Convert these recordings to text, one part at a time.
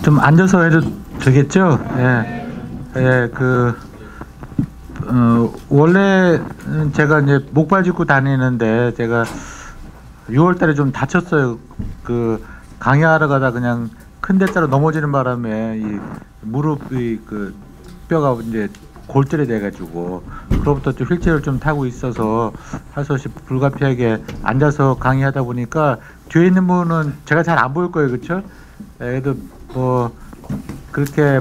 좀 앉아서 해도 되겠죠? 예. 예, 원래 제가 이제 목발 짚고 다니는데 제가 6월 달에 좀 다쳤어요. 강의하러 가다 그냥 큰 대자로 넘어지는 바람에 이 무릎이 뼈가 이제 골절이 돼가지고 그로부터 좀 휠체어를 좀 타고 있어서 할 수 없이 불가피하게 앉아서 강의하다 보니까 뒤에 있는 분은 제가 잘 안 보일 거예요, 그렇죠? 그래도 뭐 그렇게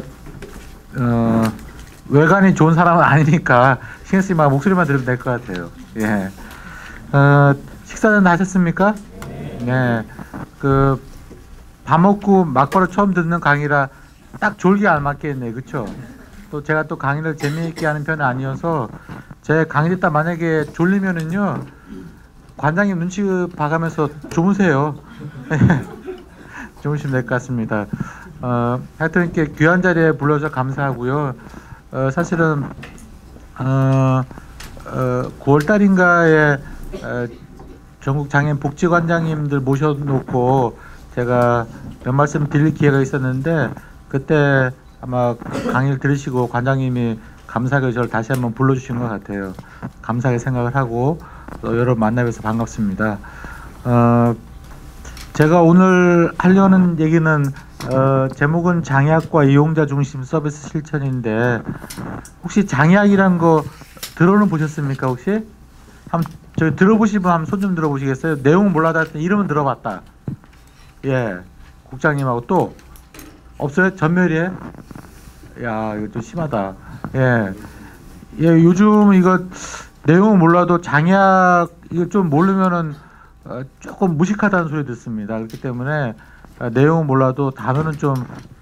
외관이 좋은 사람은 아니니까 신경 쓰지 말고 목소리만 들으면 될 것 같아요. 예. 식사는 하셨습니까? 네. 밥 먹고 막바로 처음 듣는 강의라 딱 졸기에 알맞겠네요, 그렇죠? 또 제가 또 강의를 재미있게 하는 편은 아니어서 제 강의 듣다 만약에 졸리면은요 관장님 눈치 봐가면서 주무세요. 주무시면 될 것 같습니다. 하여튼 이렇게 귀한 자리에 불러서 감사하고요. 사실은 9월 달인가에 전국 장애인 복지관장님들 모셔놓고 제가 몇 말씀 드릴 기회가 있었는데 그때 아마 강의를 들으시고 관장님이 감사하게 저를 다시 한번 불러주신 것 같아요. 감사하게 생각을 하고 여러분 만나뵈서 반갑습니다. 제가 오늘 하려는 얘기는 제목은 장애학과 이용자 중심 서비스 실천인데 혹시 장애학이란 거 들어는 보셨습니까? 혹시? 저 들어보시면 한번 손 좀 들어보시겠어요? 내용은 몰라도 하여튼 이름은 들어봤다. 예, 국장님하고 또 없어요? 전멸이에요? 야, 이거 좀 심하다. 예, 요즘 이거 내용은 몰라도 장애학 이거 좀 모르면은 조금 무식하다는 소리 듣습니다. 그렇기 때문에 내용은 몰라도 단어는 좀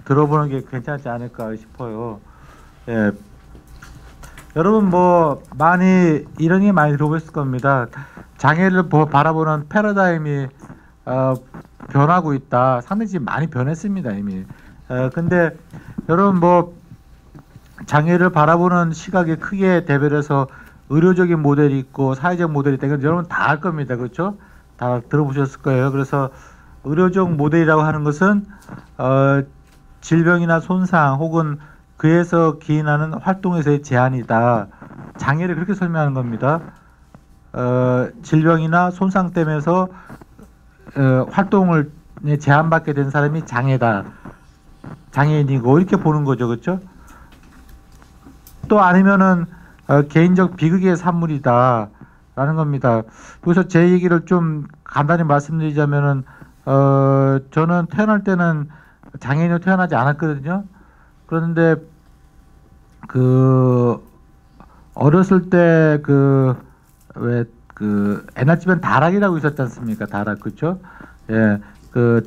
들어보는 게 괜찮지 않을까 싶어요. 예. 여러분 뭐 많이 이런 얘기 많이 들어보셨을 겁니다. 장애를 바라보는 패러다임이 변하고 있다. 상당히 지금 많이 변했습니다 이미. 근데 여러분 뭐 장애를 바라보는 시각이 크게 대별해서 의료적인 모델이 있고 사회적 모델이 있다. 이건 여러분 다 알 겁니다. 그렇죠? 다 들어보셨을 거예요. 그래서 의료적 모델이라고 하는 것은 질병이나 손상 혹은 그에서 기인하는 활동에서의 제한이다. 장애를 그렇게 설명하는 겁니다. 질병이나 손상 때문에서 활동을 제한받게 된 사람이 장애다. 장애인이고 이렇게 보는 거죠. 그렇죠? 또 아니면은 개인적 비극의 산물이다 라는 겁니다. 그래서 제 얘기를 좀 간단히 말씀드리자면은 저는 태어날 때는 장애인으로 태어나지 않았거든요. 그런데 어렸을 때 애나집엔 다락이라고 있었지 않습니까? 다락, 그렇죠? 예,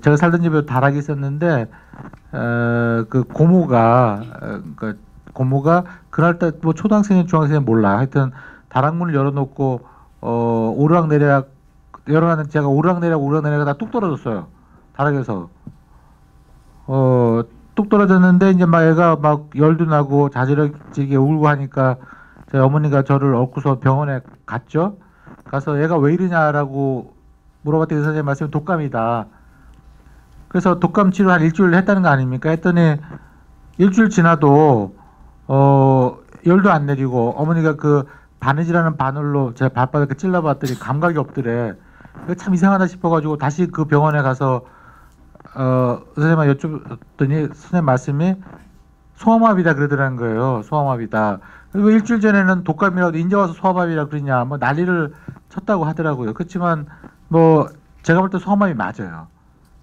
제가 살던 집에 다락이 있었는데 고모가 그날 때 뭐 초등학생이 중학생이 몰라. 하여튼 다락문을 열어놓고 오르락내리락 열어놨는데 제가 오르락내리락 다 뚝 떨어졌어요. 다락에서 뚝 떨어졌는데 이제 막 애가 막 열도 나고 자지러지게 울고 하니까 저희 어머니가 저를 업고서 병원에 갔죠. 가서 애가 왜 이러냐라고 물어봤더니 선생님 말씀이 독감이다. 그래서 독감 치료 한 일주일 했다는 거 아닙니까? 했더니 일주일 지나도 열도 안 내리고 어머니가 바느질하는 바늘로 제 발바닥에 찔러봤더니 감각이 없더래. 참 이상하다 싶어가지고 다시 그 병원에 가서 선생님한테 여쭤봤더니 선생님 말씀이 소아마비다 그러더라는 거예요. 소아마비다. 그리고 일주일 전에는 독감이라고 이제 와서 소아마비라 그러냐 뭐 난리를 쳤다고 하더라고요. 그렇지만 뭐 제가 볼 때 소아마비 맞아요.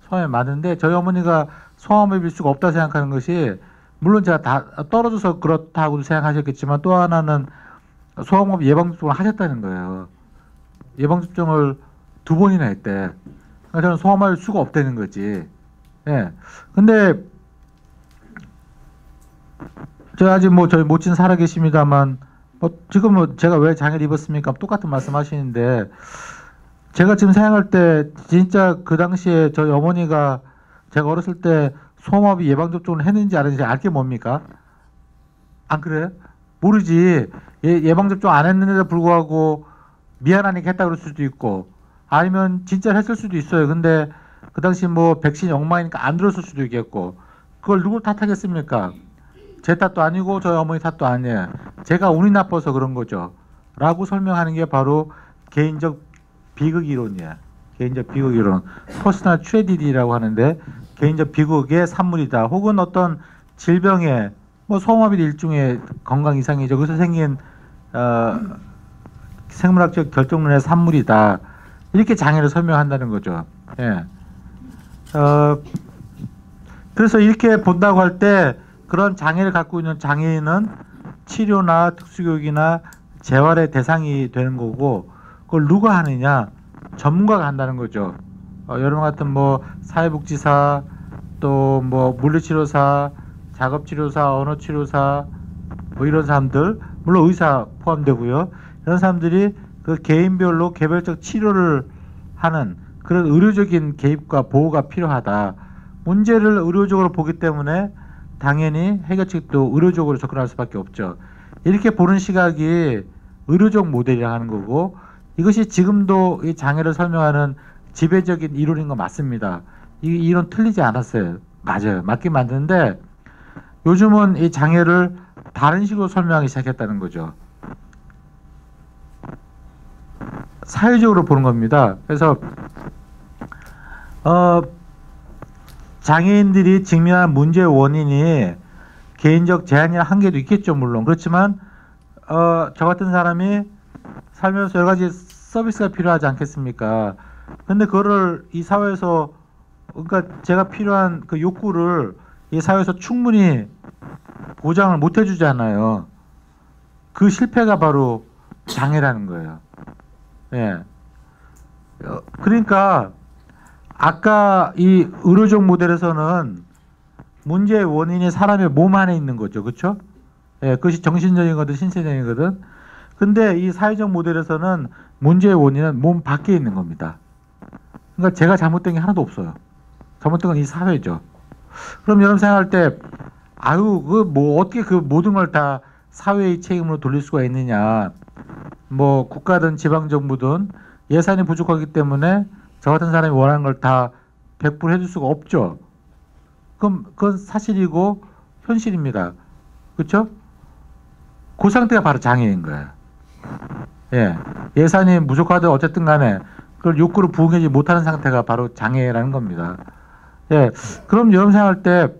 소아마비 맞는데 저희 어머니가 소아마비일 수가 없다 생각하는 것이 물론 제가 다 떨어져서 그렇다고 생각하셨겠지만 또 하나는 소아마비 예방접종을 하셨다는 거예요. 예방접종을 2번이나 했대. 그러니까 저는 소아마비일 수가 없다는 거지. 예. 근데 제가 아직 뭐 저희 모친 살아 계십니다만 지금 뭐 제가 왜 장애를 입었습니까? 똑같은 말씀하시는데 제가 지금 생각할 때 진짜 그 당시에 저희 어머니가 제가 어렸을 때 소아마비 예방접종을 했는지 안 했는지 알게 뭡니까? 안 그래요? 모르지. 예방접종 안 했는데도 불구하고 미안하니까 했다 그럴 수도 있고 아니면 진짜 했을 수도 있어요. 근데 그 당시 뭐 백신이 엉망이니까 안 들었을 수도 있겠고, 그걸 누굴 탓하겠습니까? 제 탓도 아니고 저희 어머니 탓도 아니에요. 제가 운이 나빠서 그런 거죠. 라고 설명하는 게 바로 개인적 비극 이론이에요. 개인적 비극 이론. 퍼스널 트레디디라고 하는데, 개인적 비극의 산물이다. 혹은 어떤 질병의 뭐 소아마비 일종의 건강 이상이죠. 그래서 생긴 생물학적 결정론의 산물이다. 이렇게 장애를 설명한다는 거죠. 예. 그래서 이렇게 본다고 할 때 그런 장애를 갖고 있는 장애인은 치료나 특수교육이나 재활의 대상이 되는 거고, 그걸 누가 하느냐? 전문가가 한다는 거죠. 여러분 같은 뭐 사회복지사, 또 뭐 물리치료사, 작업치료사, 언어치료사, 뭐 이런 사람들, 물론 의사 포함되고요. 이런 사람들이 그 개인별로 개별적 치료를 하는 그런 의료적인 개입과 보호가 필요하다. 문제를 의료적으로 보기 때문에 당연히 해결책도 의료적으로 접근할 수밖에 없죠. 이렇게 보는 시각이 의료적 모델이라 하는 거고, 이것이 지금도 이 장애를 설명하는 지배적인 이론인 거 맞습니다. 이 이론 틀리지 않았어요. 맞아요. 맞긴 맞는데 요즘은 이 장애를 다른 식으로 설명하기 시작했다는 거죠. 사회적으로 보는 겁니다. 그래서 장애인들이 직면한 문제의 원인이 개인적 제한이나 한계도 있겠죠. 물론 그렇지만 저 같은 사람이 살면서 여러 가지 서비스가 필요하지 않겠습니까? 근데 그거를 이 사회에서, 그러니까 제가 필요한 그 욕구를 이 사회에서 충분히 보장을 못 해주잖아요. 그 실패가 바로 장애라는 거예요. 예. 그러니까 아까 이 의료적 모델에서는 문제의 원인이 사람의 몸 안에 있는 거죠. 그렇죠? 예, 그것이 정신적인 거든 신체적인 거든. 근데 이 사회적 모델에서는 문제의 원인은 몸 밖에 있는 겁니다. 그러니까 제가 잘못된 게 하나도 없어요. 잘못된 건 이 사회죠. 그럼 여러분 생각할 때, 아유, 그 뭐 어떻게 그 모든 걸 다 사회의 책임으로 돌릴 수가 있느냐? 뭐 국가든 지방 정부든 예산이 부족하기 때문에 저 같은 사람이 원하는 걸 다 100% 해줄 수가 없죠. 그럼 그건 사실이고 현실입니다. 그렇죠? 그 상태가 바로 장애인 거예요. 예, 예산이 부족하든 어쨌든 간에 그걸 욕구를 부응하지 못하는 상태가 바로 장애라는 겁니다. 예, 그럼 여러분 생각할 때,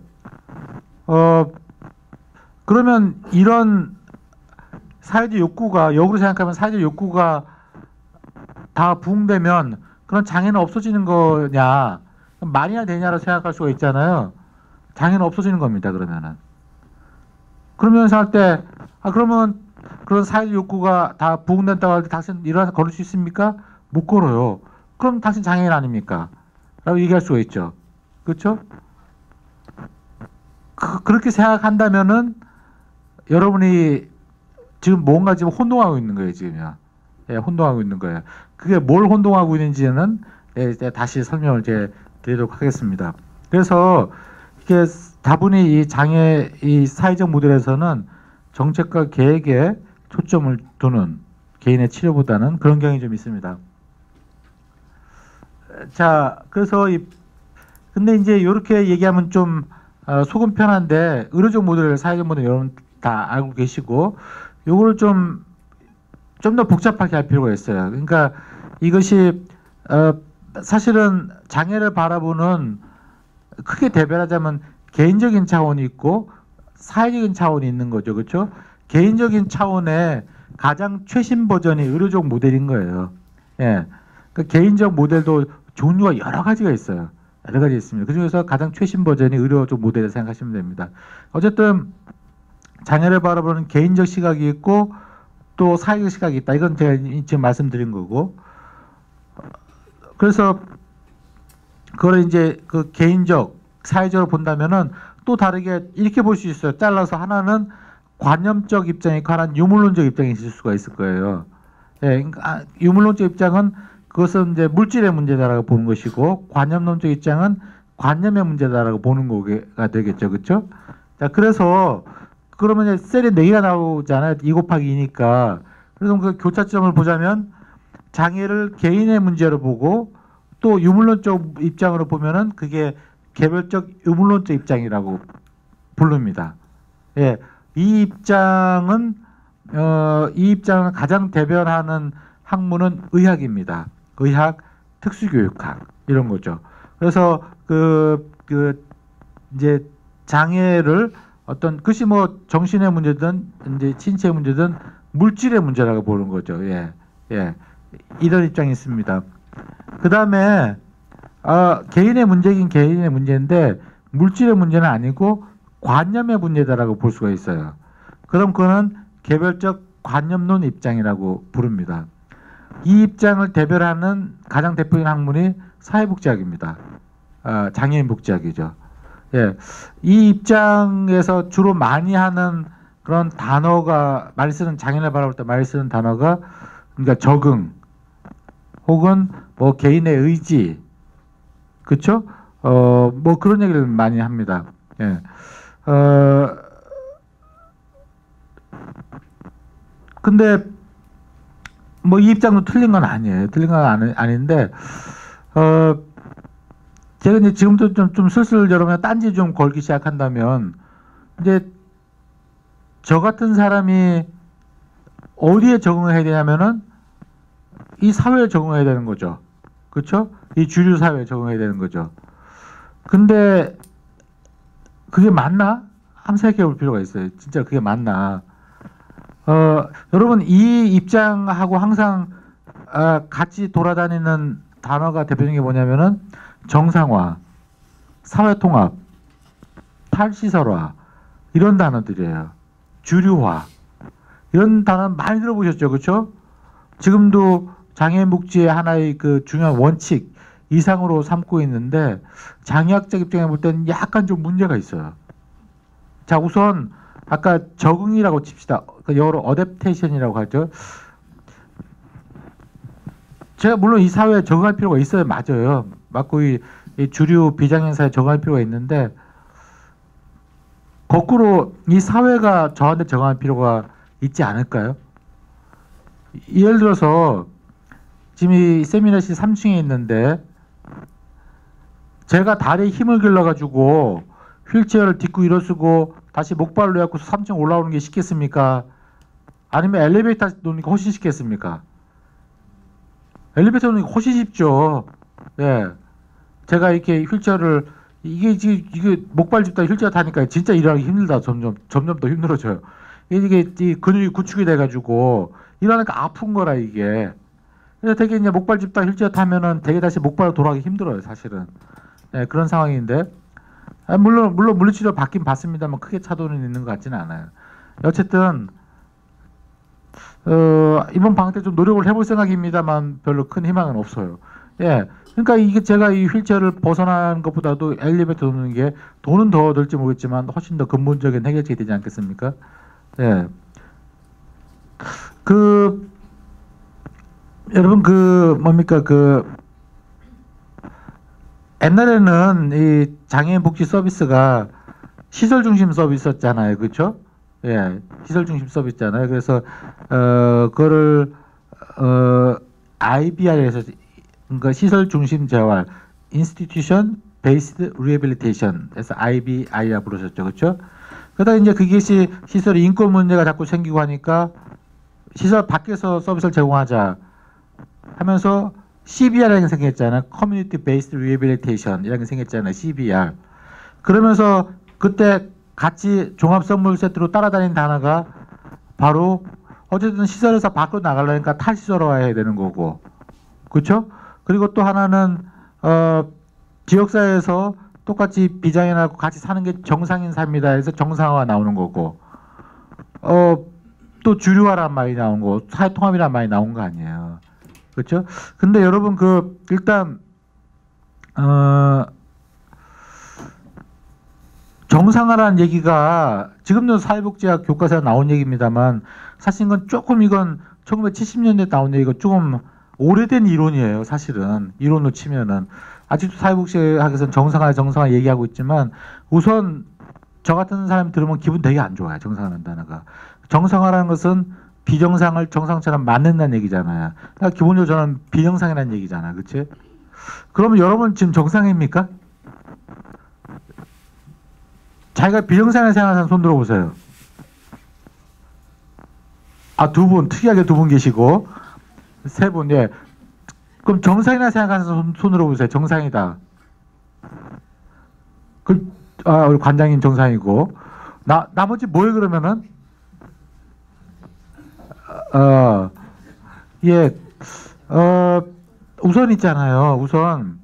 그러면 이런 사회적 욕구가, 역으로 생각하면 사회적 욕구가 다 부응되면 그런 장애는 없어지는 거냐, 말이나 되냐로 생각할 수가 있잖아요. 장애는 없어지는 겁니다. 그러면은. 그러면 생각할 때, 그러면 그런 사회적 욕구가 다 부응된다고 할 때 당신 일어나서 걸을 수 있습니까? 못 걸어요. 그럼 당신 장애인 아닙니까? 라고 얘기할 수가 있죠. 그렇죠? 그렇게 생각한다면은 여러분이 지금 뭔가 지금 혼동하고 있는 거예요. 지금요. 예, 혼동하고 있는 거예요. 그게 뭘 혼동하고 있는지는 다시 설명을 드리도록 하겠습니다. 그래서 이게 다분히 이 장애, 이 사회적 모델에서는 정책과 계획에 초점을 두는 개인의 치료보다는 그런 경향이 좀 있습니다. 자, 그래서 근데 이제 이렇게 얘기하면 좀 속은 편한데, 의료적 모델, 사회적 모델 여러분 다 알고 계시고, 요거를 좀 더 복잡하게 할 필요가 있어요. 그러니까 이것이 사실은 장애를 바라보는, 크게 대별하자면 개인적인 차원이 있고 사회적인 차원이 있는 거죠. 그렇죠? 개인적인 차원의 가장 최신 버전이 의료적 모델인 거예요. 예. 그 개인적 모델도 종류가 여러 가지가 있어요. 여러 가지 있습니다. 그 중에서 가장 최신 버전이 의료적 모델을 생각하시면 됩니다. 어쨌든 장애를 바라보는 개인적 시각이 있고 또 사회적 시각이 있다. 이건 제가 지금 말씀드린 거고. 그래서 그걸 이제 그 개인적, 사회적으로 본다면은 또 다르게 이렇게 볼 수 있어요. 잘라서 하나는 관념적 입장이 있고 하나는 유물론적 입장이 있을 수가 있을 거예요. 예, 그러니까 유물론적 입장은 그것은 이제 물질의 문제다라고 보는 것이고, 관념론적 입장은 관념의 문제다라고 보는 거가 되겠죠. 그렇죠? 자, 그래서 그러면 이제 셀이 4개가 나오잖아요. 2 곱하기 2니까. 그래서 그 교차점을 보자면 장애를 개인의 문제로 보고 또 유물론적 입장으로 보면은 그게 개별적 유물론적 입장이라고 부릅니다. 예, 이 입장을 가장 대변하는 학문은 의학입니다. 의학, 특수교육학 이런 거죠. 그래서 이제 장애를 어떤 그것이 뭐 정신의 문제든 이제 신체의 문제든 물질의 문제라고 보는 거죠. 예, 예, 이런 입장이 있습니다. 그 다음에 개인의 문제긴 개인의 문제인데 물질의 문제는 아니고 관념의 문제다라고 볼 수가 있어요. 그럼 그거는 개별적 관념론 입장이라고 부릅니다. 이 입장을 대변하는 가장 대표적인 학문이 사회복지학입니다. 장애인 복지학이죠. 예, 이 입장에서 주로 많이 하는 그런 단어가 많이 쓰는 장애인을 바라볼 때 많이 쓰는 단어가 그러니까 적응 혹은 뭐 개인의 의지, 그렇죠? 뭐 그런 얘기를 많이 합니다. 예. 근데 뭐 이 입장도 틀린 건 아니에요. 틀린 건 아닌데 제가 이제 지금도 좀 슬슬 여러분의 딴지 좀 걸기 시작한다면 이제 저 같은 사람이 어디에 적응을 해야 되냐면은 이 사회에 적응해야 되는 거죠. 그렇죠? 이 주류 사회에 적응해야 되는 거죠. 근데 그게 맞나? 한번 생각해 볼 필요가 있어요. 진짜 그게 맞나? 여러분 이 입장하고 항상 같이 돌아다니는 단어가 대표적인 게 뭐냐면은 정상화, 사회통합, 탈시설화 이런 단어들이에요. 주류화 이런 단어 많이 들어보셨죠, 그렇죠? 지금도 장애인 복지의 하나의 그 중요한 원칙 이상으로 삼고 있는데 장애학적 입장에 볼 때는 약간 좀 문제가 있어요. 자, 우선 아까 적응이라고 칩시다. 영어로 어댑테이션이라고 하죠. 제가 물론 이 사회에 적응할 필요가 있어요. 맞아요. 맞고 이 주류 비장애인 사회에 적응할 필요가 있는데 거꾸로 이 사회가 저한테 적응할 필요가 있지 않을까요? 예를 들어서 지금 이 세미나실 3층에 있는데 제가 다리에 힘을 길러가지고 휠체어를 딛고 일어서고 다시 목발로 해갖고 3층 올라오는 게 쉽겠습니까? 아니면 엘리베이터 놓는 게 훨씬 쉽겠습니까? 엘리베이터 놓는 게 훨씬 쉽죠. 예. 제가 이렇게 휠체어를 이게 목발 짚다 휠체어 타니까 진짜 일하기 힘들다. 점점 더 힘들어져요. 이게 이 근육이 구축이 돼가지고 일하니까 아픈 거라 이게. 그래서 되게 이제 목발 짚다 휠체어 타면은 되게 다시 목발로 돌아가기 힘들어요, 사실은. 예, 그런 상황인데. 물론 물리치료 받긴 받습니다만 크게 차도는 있는 것 같지는 않아요. 어쨌든 이번 방학 때 좀 노력을 해볼 생각입니다만 별로 큰 희망은 없어요. 예, 그러니까 이게 제가 이 휠체어를 벗어나는 것보다도 엘리베이터 도는 게 돈은 더 들지 모르겠지만 훨씬 더 근본적인 해결책이 되지 않겠습니까? 예, 여러분 뭡니까 옛날에는 이 장애인 복지 서비스가 시설 중심 서비스였잖아요, 그렇죠? 예, 시설 중심 서비스잖아요. 그래서 그거를 IBR에서 그러니까 시설 중심 재활, Institution Based Rehabilitation에서 IBIR 부르셨죠, 그렇죠? 그러다 이제 그것이 시설 인권 문제가 자꾸 생기고 하니까 시설 밖에서 서비스를 제공하자 하면서 CBR이라는 게 생겼잖아요. Community Based Rehabilitation 이라는 게 생겼잖아요. CBR. 그러면서 그때 같이 종합 선물 세트로 따라다닌 단어가 바로 어쨌든 시설에서 밖으로 나가려니까 탈시설화해야 되는 거고, 그렇죠? 그리고 또 하나는 지역사회에서 똑같이 비장애인하고 같이 사는 게 정상인 삶이다 해서 정상화가 나오는 거고, 또 주류화란 말이 나온 거, 사회통합이란 말이 나온 거 아니에요. 그렇죠? 근데 여러분 일단 정상화라는 얘기가 지금도 사회복지학 교과서에 나온 얘기입니다만 사실 이건 1970년대에 나온 얘기가 조금 오래된 이론이에요. 사실은 이론으로 치면은 아직도 사회복지학에서는 정상화 얘기하고 있지만 우선 저 같은 사람이 들으면 기분 되게 안 좋아요. 정상화라는 단어가. 정상화라는 것은 비정상을 정상처럼 만든다는 얘기잖아요. 그러니까 기본적으로 저는 비정상이라는 얘기잖아요. 그렇지? 그러면 여러분 지금 정상입니까? 자기가 비정상에 생각하는 사람 손 들어보세요. 아, 두 분, 특이하게 두 분 계시고, 세 분, 예. 그럼 정상이라 생각하는 사람 손 들어보세요. 정상이다. 우리 관장님 정상이고. 나머지 뭐예요, 그러면은? 예, 우선 있잖아요. 우선,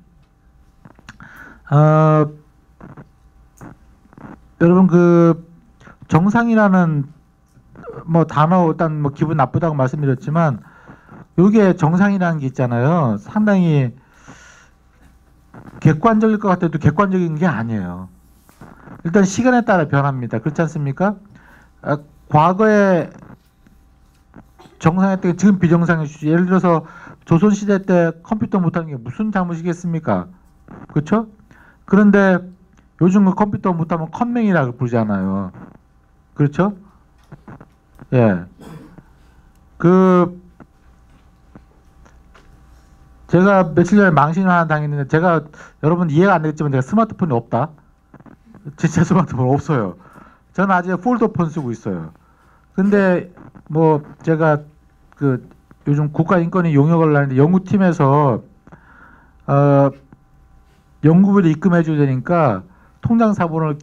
여러분 정상이라는 뭐 단어 일단 뭐 기분 나쁘다고 말씀드렸지만 이게 정상이라는 게 있잖아요. 상당히 객관적일 것 같아도 객관적인 게 아니에요. 일단 시간에 따라 변합니다. 그렇지 않습니까? 과거에 정상일 때 지금 비정상일 수, 예를 들어서 조선시대 때 컴퓨터 못하는 게 무슨 잘못이겠습니까? 그렇죠? 그런데 요즘 컴퓨터 못하면 컴맹이라고 부르잖아요. 그렇죠? 예. 제가 며칠 전에 망신을 하나 당했는데, 제가, 여러분 이해가 안 되겠지만 제가 스마트폰이 없다. 진짜 스마트폰 없어요. 저는 아직 폴더폰 쓰고 있어요. 근데 뭐 제가 요즘 국가인권위 용역을 하는데 연구팀에서 연구비를 입금해 줘야 되니까 통장 사본을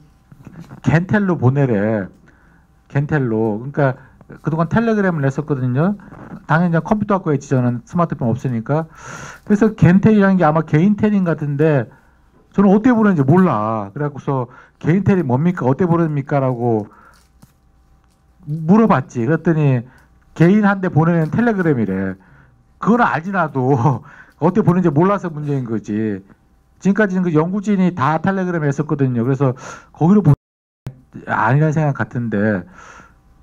겐텔로 보내래. 겐텔로. 그러니까 그동안 텔레그램을 냈었거든요. 당연히 컴퓨터 갖고 있지, 저는 스마트폰 없으니까. 그래서 겐텔이라는 게 아마 개인텔인 같은데 저는 어떻게 보내는지 몰라. 그래갖고서 개인텔이 뭡니까? 어떻게 보냅니까? 라고 물어봤지. 그랬더니 개인한테 보내는 텔레그램이래. 그걸 알지 나도. 어떻게 보내는지 몰라서 문제인 거지. 지금까지는 그 연구진이 다 텔레그램을 했었거든요. 그래서 거기로 아니라는 생각 같은데,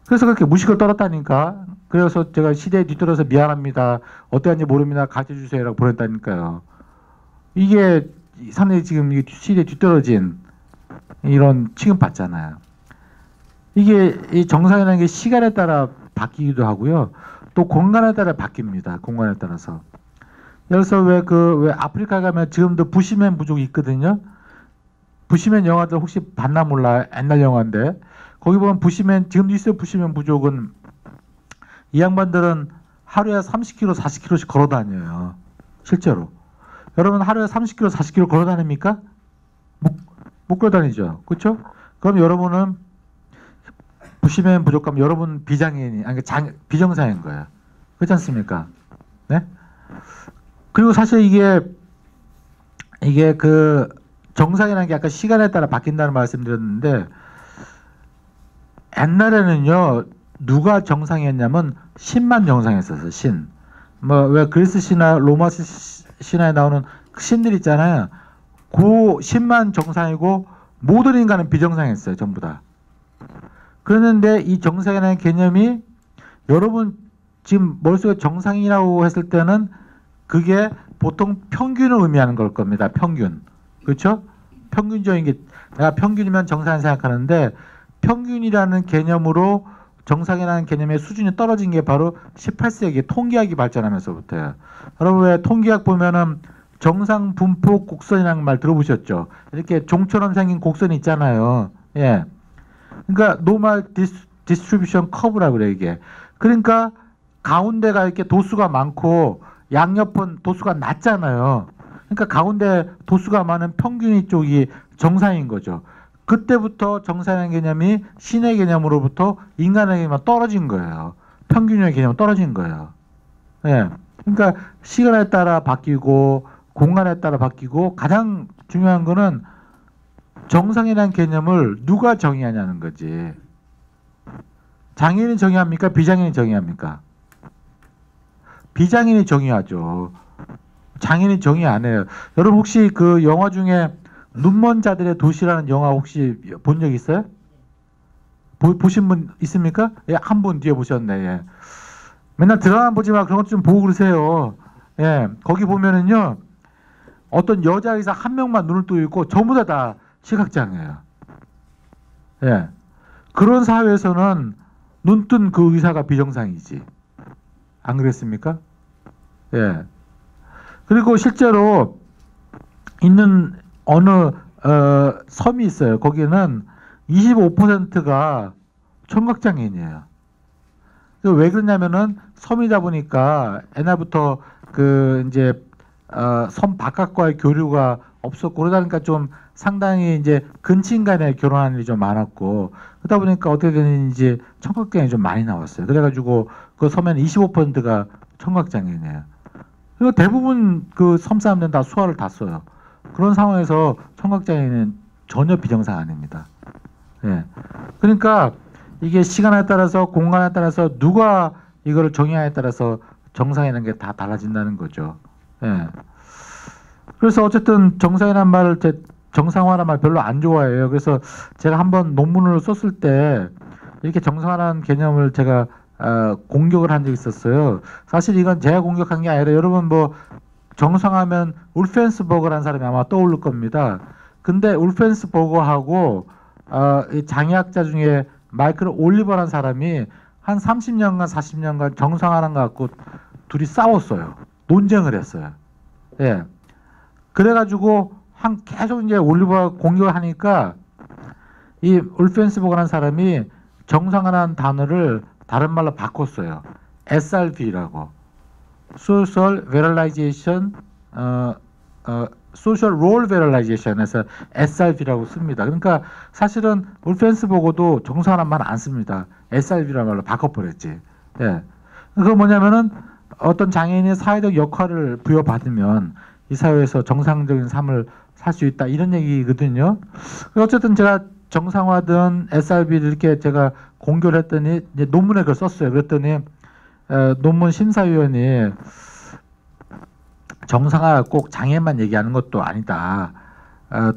그래서 그렇게 무식을 떨었다니까. 그래서 제가 시대에 뒤떨어서 미안합니다. 어떻게 하는지 모릅니다. 가르쳐주세요. 라고 보냈다니까요. 이게 상당히 지금 시대에 뒤떨어진 이런 취급받잖아요. 이게 이 정상이라는 게 시간에 따라 바뀌기도 하고요. 또 공간에 따라 바뀝니다. 공간에 따라서. 그래서 왜 아프리카 가면 지금도 부시맨 부족이 있거든요. 부시맨 영화들 혹시 봤나 몰라. 옛날 영화인데. 거기 보면 부시맨, 지금도 있어요. 부시맨 부족은. 이 양반들은 하루에 30km, 40km씩 걸어 다녀요. 실제로. 여러분 하루에 30km, 40km 걸어 다닙니까? 못 걸어 다니죠. 그렇죠? 그럼 여러분은 부시맨 부족 가면 여러분 비장애인이, 아니 비정상인 거예요. 그렇지 않습니까? 네? 그리고 사실 이게 정상이라는 게 아까 시간에 따라 바뀐다는 말씀드렸는데, 옛날에는요 누가 정상이었냐면 신만 정상이었어요. 신. 뭐 왜 그리스 신화, 로마 신화에 나오는 신들 있잖아요. 그 신만 정상이고 모든 인간은 비정상이었어요. 전부 다. 그런데 이 정상이라는 개념이 여러분 지금 머릿속에 정상이라고 했을 때는 그게 보통 평균을 의미하는 걸 겁니다. 평균. 그렇죠? 평균적인 게, 내가 평균이면 정상을 생각하는데, 평균이라는 개념으로 정상이라는 개념의 수준이 떨어진 게 바로 18세기 통계학이 발전하면서부터예요. 여러분 왜 통계학 보면은 정상 분포 곡선이라는 말 들어보셨죠? 이렇게 종처럼 생긴 곡선이 있잖아요. 예. 그러니까 노멀 디스트리뷰션 커브라고 그래 이게. 그러니까 가운데가 이렇게 도수가 많고 양옆은 도수가 낮잖아요. 그러니까 가운데 도수가 많은 평균이 쪽이 정상인 거죠. 그때부터 정상의 개념이 신의 개념으로부터 인간의 개념이 떨어진 거예요. 평균의 개념이 떨어진 거예요. 예. 그러니까 시간에 따라 바뀌고 공간에 따라 바뀌고, 가장 중요한 거는 정상이라는 개념을 누가 정의하냐는 거지. 장애인이 정의합니까? 비장애인이 정의합니까? 비장애인이 정의하죠. 장애인이 정의 안 해요. 여러분 혹시 그 영화 중에 눈먼 자들의 도시라는 영화 혹시 본 적 있어요? 보신 분 있습니까? 예, 한 분 뒤에 보셨네. 예. 맨날 드라마 보지 마. 그런 것도 좀 보고 그러세요. 예, 거기 보면은요, 어떤 여자 의사 한 명만 눈을 뜨고 있고 전부 다 시각장애예요. 예, 그런 사회에서는 눈뜬 그 의사가 비정상이지. 안 그랬습니까? 예. 그리고 실제로 있는 어느 섬이 있어요. 거기는 25%가 청각장애인이에요. 왜 그러냐면은 섬이다 보니까 옛날부터 그 이제 섬 바깥과의 교류가 없었고 그러다 보니까 좀 상당히 이제 근친 간에 결혼하는 일이 좀 많았고 그러다 보니까 어떻게 되는지 청각장애인이 좀 많이 나왔어요. 그래가지고 그 섬에는 25%가 청각장애인이에요. 그리고 대부분 그 섬 사람들은 다 수화를 다 써요. 그런 상황에서 청각장애인은 전혀 비정상 아닙니다. 예. 그러니까 이게 시간에 따라서 공간에 따라서 누가 이거를 정의하에 따라서 정상이라는 게 다 달라진다는 거죠. 예. 그래서 어쨌든 정상이라는 말을 정상화라는 말 별로 안 좋아해요. 그래서 제가 한번 논문을 썼을 때 이렇게 정상화라는 개념을 제가 공격을 한 적이 있었어요. 사실 이건 제가 공격한 게 아니라 여러분 뭐 정상하면 울펜스버거라는 사람이 아마 떠오를 겁니다. 근데 울펜스버거하고 이 장애학자 중에 마이클 올리버라는 사람이 한 30년간 40년간 정상화라는 거 갖고 둘이 싸웠어요. 논쟁을 했어요. 예. 그래가지고 계속 이제 올리버가 공격을 하니까 이 울펜스버거라는 사람이 정상화라는 단어를 다른 말로 바꿨어요. SRV라고. Social Visualization, Social Role Visualization에서 SRV라고 씁니다. 그러니까 사실은 울펜스버거도 정상화란 말 안 씁니다. SRV라는 말로 바꿔버렸지. 예. 그거 뭐냐면은 어떤 장애인이 사회적 역할을 부여받으면 이 사회에서 정상적인 삶을 살 수 있다 이런 얘기거든요. 어쨌든 제가 정상화든 SRV를 이렇게 제가 공교를 했더니 이제 논문에 그걸 썼어요. 그랬더니 논문 심사위원이 정상화 꼭 장애만 얘기하는 것도 아니다.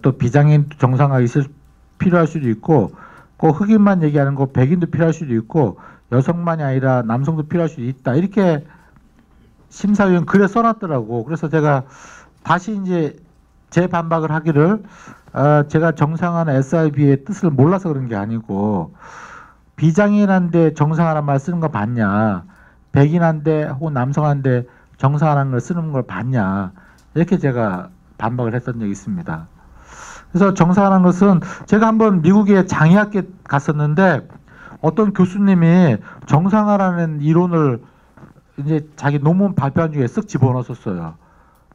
또 비장애인 정상화 필요할 수도 있고 꼭 흑인만 얘기하는 거 백인도 필요할 수도 있고 여성만이 아니라 남성도 필요할 수도 있다. 이렇게 심사위원 글에 써놨더라고. 그래서 제가 다시 이제 재반박을 하기를 제가 정상화나 SRV의 뜻을 몰라서 그런 게 아니고 비장애인한테 정상화라는 말 쓰는 거 봤냐, 백인한테 혹은 남성한테 정상화라는 걸 쓰는 걸 봤냐, 이렇게 제가 반박을 했던 적이 있습니다. 그래서 정상화라는 것은 제가 한번 미국의 장애학교에 갔었는데 어떤 교수님이 정상화라는 이론을 이제 자기 논문 발표한 중에 쓱 집어넣었어요.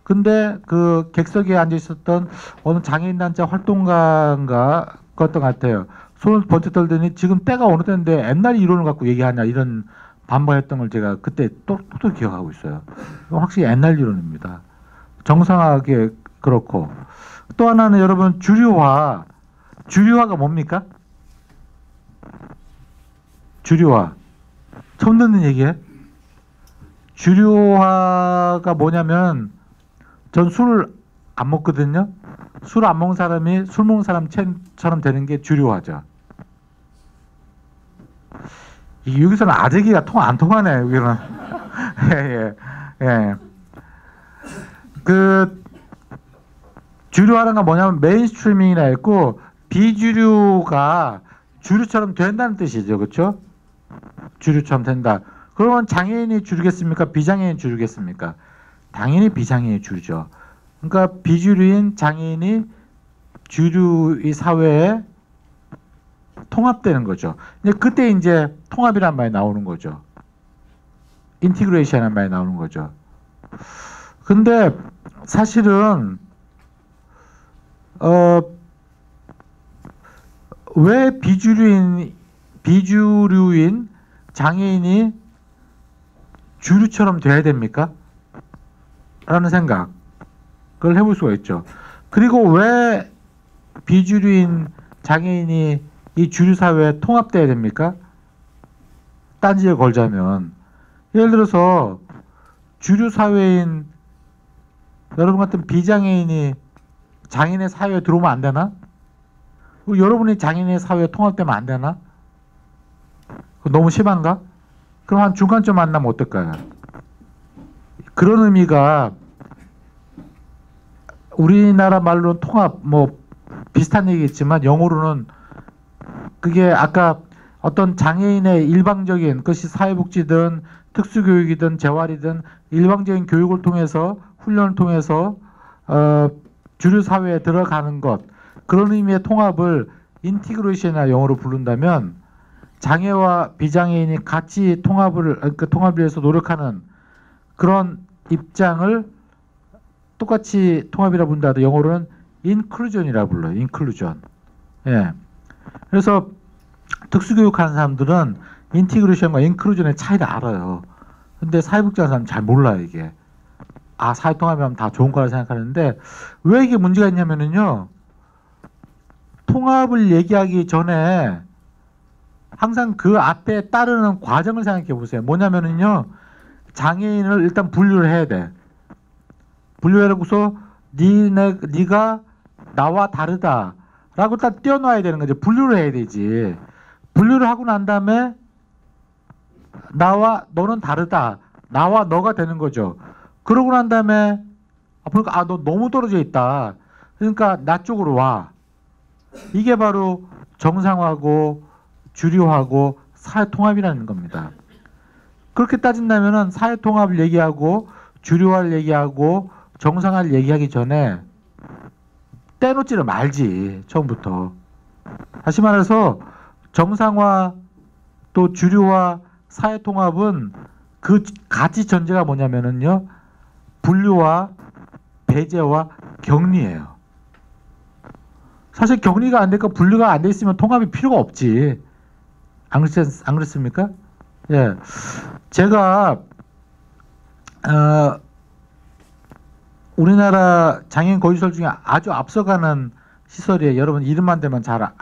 근데 그 객석에 앉아 있었던 어느 장애인단체 활동가인가 그랬던 것 같아요. 손을 번쩍 들더니 지금 때가 어느 때인데 옛날 이론을 갖고 얘기하냐 이런 반박했던 걸 제가 그때 또 기억하고 있어요. 확실히 옛날 이론입니다. 정상하게 그렇고 또 하나는 여러분 주류화가 뭡니까? 주류화 처음 듣는 얘기예요. 주류화가 뭐냐면 전 술을 안 먹거든요. 술 안 먹는 사람이 술 먹는 사람처럼 되는 게 주류화죠. 여기서는 아재기가 안 통하네. 여기는. 예. 그 주류화라는 건 뭐냐면 메인스트리밍이라 했고 비주류가 주류처럼 된다는 뜻이죠. 그렇죠? 주류처럼 된다. 그러면 장애인이 주류겠습니까? 비장애인이 주류겠습니까? 당연히 비장애인이 주류죠. 그러니까 비주류인 장애인이 주류의 사회에 통합되는 거죠. 그때 이제 통합이란 말이 나오는 거죠. 인티그레이션이라는 말이 나오는 거죠. 근데 사실은 왜 비주류인 장애인이 주류처럼 돼야 됩니까? 라는 생각을 해볼 수가 있죠. 그리고 왜 비주류인 장애인이 이 주류 사회에 통합돼야 됩니까? 딴지에 걸자면 예를 들어서 주류 사회인 여러분 같은 비장애인이 장애인의 사회에 들어오면 안 되나? 여러분이 장애인의 사회에 통합되면 안 되나? 너무 심한가? 그럼 한 중간점 만나면 어떨까요? 그런 의미가 우리나라 말로는 통합 뭐 비슷한 얘기겠지만 영어로는 그게 아까 어떤 장애인의 일방적인 그것이 사회복지든 특수교육이든 재활이든 일방적인 교육을 통해서 훈련을 통해서 주류 사회에 들어가는 것, 그런 의미의 통합을 인티그레이션이나 영어로 부른다면, 장애와 비장애인이 같이 통합을 위해서 노력하는 그런 입장을 똑같이 통합이라 부른다 하도 영어로는 인클루전이라 불러요. 인클루전. 예. 그래서 특수교육하는 사람들은 인티그레이션과 인클루전의 차이를 알아요. 근데 사회복지하는 사람은 잘 몰라요, 이게. 아, 사회통합이면 다 좋은 거라 생각하는데, 왜 이게 문제가 있냐면은요, 통합을 얘기하기 전에 항상 그 앞에 따르는 과정을 생각해 보세요. 뭐냐면은요, 장애인을 일단 분류를 해야 돼. 분류해놓고서 네가 나와 다르다라고 딱 띄워놔야 되는 거죠. 분류를 해야 되지. 분류를 하고 난 다음에 너는 다르다. 나와 너가 되는 거죠. 그러고 난 다음에 보니까 너 너무 떨어져 있다. 그러니까 나 쪽으로 와. 이게 바로 정상화하고 주류하고 사회통합이라는 겁니다. 그렇게 따진다면은 사회통합을 얘기하고 주류화를 얘기하고 정상화를 얘기하기 전에 떼놓지를 말지, 처음부터. 다시 말해서 정상화 또 주류화 사회통합은 그 가치 전제가 뭐냐면은요, 분류와 배제와 격리예요. 사실 격리가 안 되니까 분류가 안 돼 있으면 통합이 필요가 없지. 안 그렇습니까? 예. 제가 우리나라 장애인 거주시설 중에 아주 앞서가는 시설이에요. 여러분 이름만 대면 잘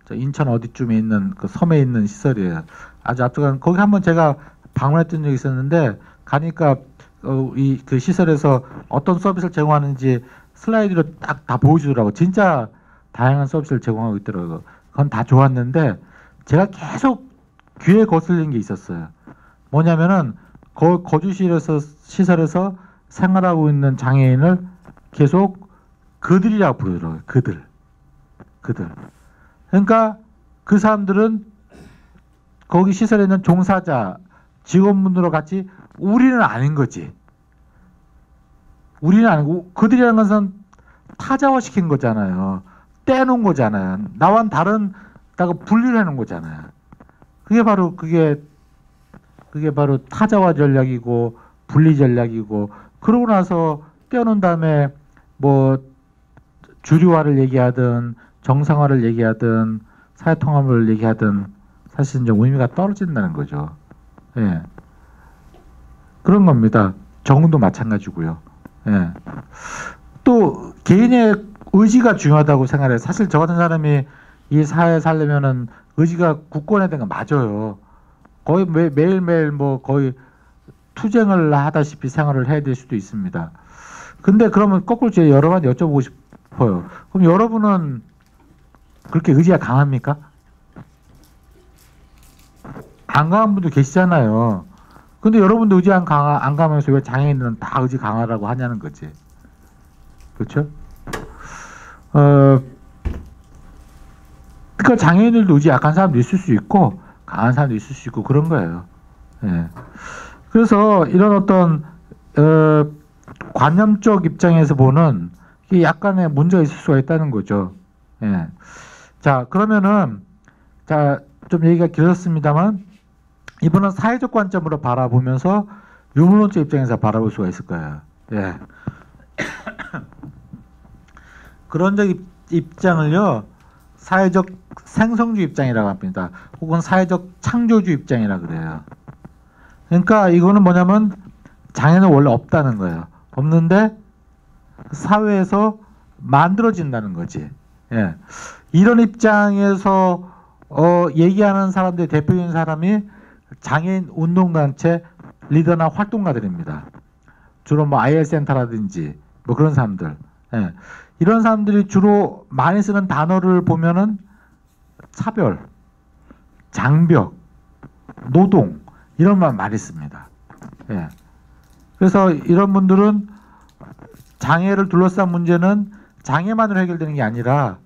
저 인천 어디쯤에 있는 그 섬에 있는 시설이에요. 아주 앞서가는, 거기 한번 제가 방문했던 적이 있었는데, 가니까 그 시설에서 어떤 서비스를 제공하는지 슬라이드로 딱 다 보여주더라고. 진짜 다양한 서비스를 제공하고 있더라고요. 그건 다 좋았는데, 제가 계속 귀에 거슬린 게 있었어요. 뭐냐면은 시설에서 생활하고 있는 장애인을 계속 그들이라고 부르더라고요. 그들. 그러니까 그 사람들은 거기 시설에 있는 종사자, 직원분들과 같이 우리는 아닌 거지. 우리는 아니고, 그들이라는 것은 타자화시킨 거잖아요. 떼놓은 거잖아요. 나와는 다르다고 분리를 해놓은 거잖아요. 그게 바로 타자화 전략이고 분리 전략이고, 그러고 나서 떼어놓은 다음에 뭐 주류화를 얘기하든 정상화를 얘기하든 사회통합을 얘기하든 사실은 좀 의미가 떨어진다는 거죠. 예. 그런 겁니다. 정은도 마찬가지고요. 예. 또 개인의 의지가 중요하다고 생각해요. 사실 저 같은 사람이 이 사회에 살려면은 의지가 굳건해야 되는 건 맞아요. 거의 매일매일 뭐 거의 투쟁을 하다시피 생활을 해야 될 수도 있습니다. 근데 그러면 거꾸로 제가 여러분한테 여쭤보고 싶어요. 그럼 여러분은 그렇게 의지가 강합니까? 안 강한 분도 계시잖아요. 근데 여러분도 의지 안 강하면서 왜 장애인들은 다 의지 강하라고 하냐는 거지. 그렇죠? 그러니까 장애인들도 의지 약한 사람도 있을 수 있고 강한 사람도 있을 수 있고 그런 거예요. 예. 그래서 이런 어떤 관념적 입장에서 보는 약간의 문제가 있을 수가 있다는 거죠. 예. 자, 그러면은 좀 얘기가 길었습니다만 이번은 사회적 관점으로 바라보면서 유물론적 입장에서 바라볼 수가 있을 거예요. 예. 그런 입장을요, 사회적 생성주의 입장이라고 합니다. 혹은 사회적 창조주의 입장이라 그래요. 그러니까 이거는 뭐냐면 장애는 원래 없다는 거예요. 없는데 사회에서 만들어진다는 거지. 예. 이런 입장에서 얘기하는 사람들의 대표적인 사람이 장애인 운동단체 리더나 활동가들입니다. 주로 뭐 IL 센터라든지 뭐 그런 사람들. 예. 이런 사람들이 주로 많이 쓰는 단어를 보면은 차별, 장벽, 노동 이런 말 많이 씁니다. 예. 그래서 이런 분들은 장애를 둘러싼 문제는 장애만으로 해결되는 게 아니라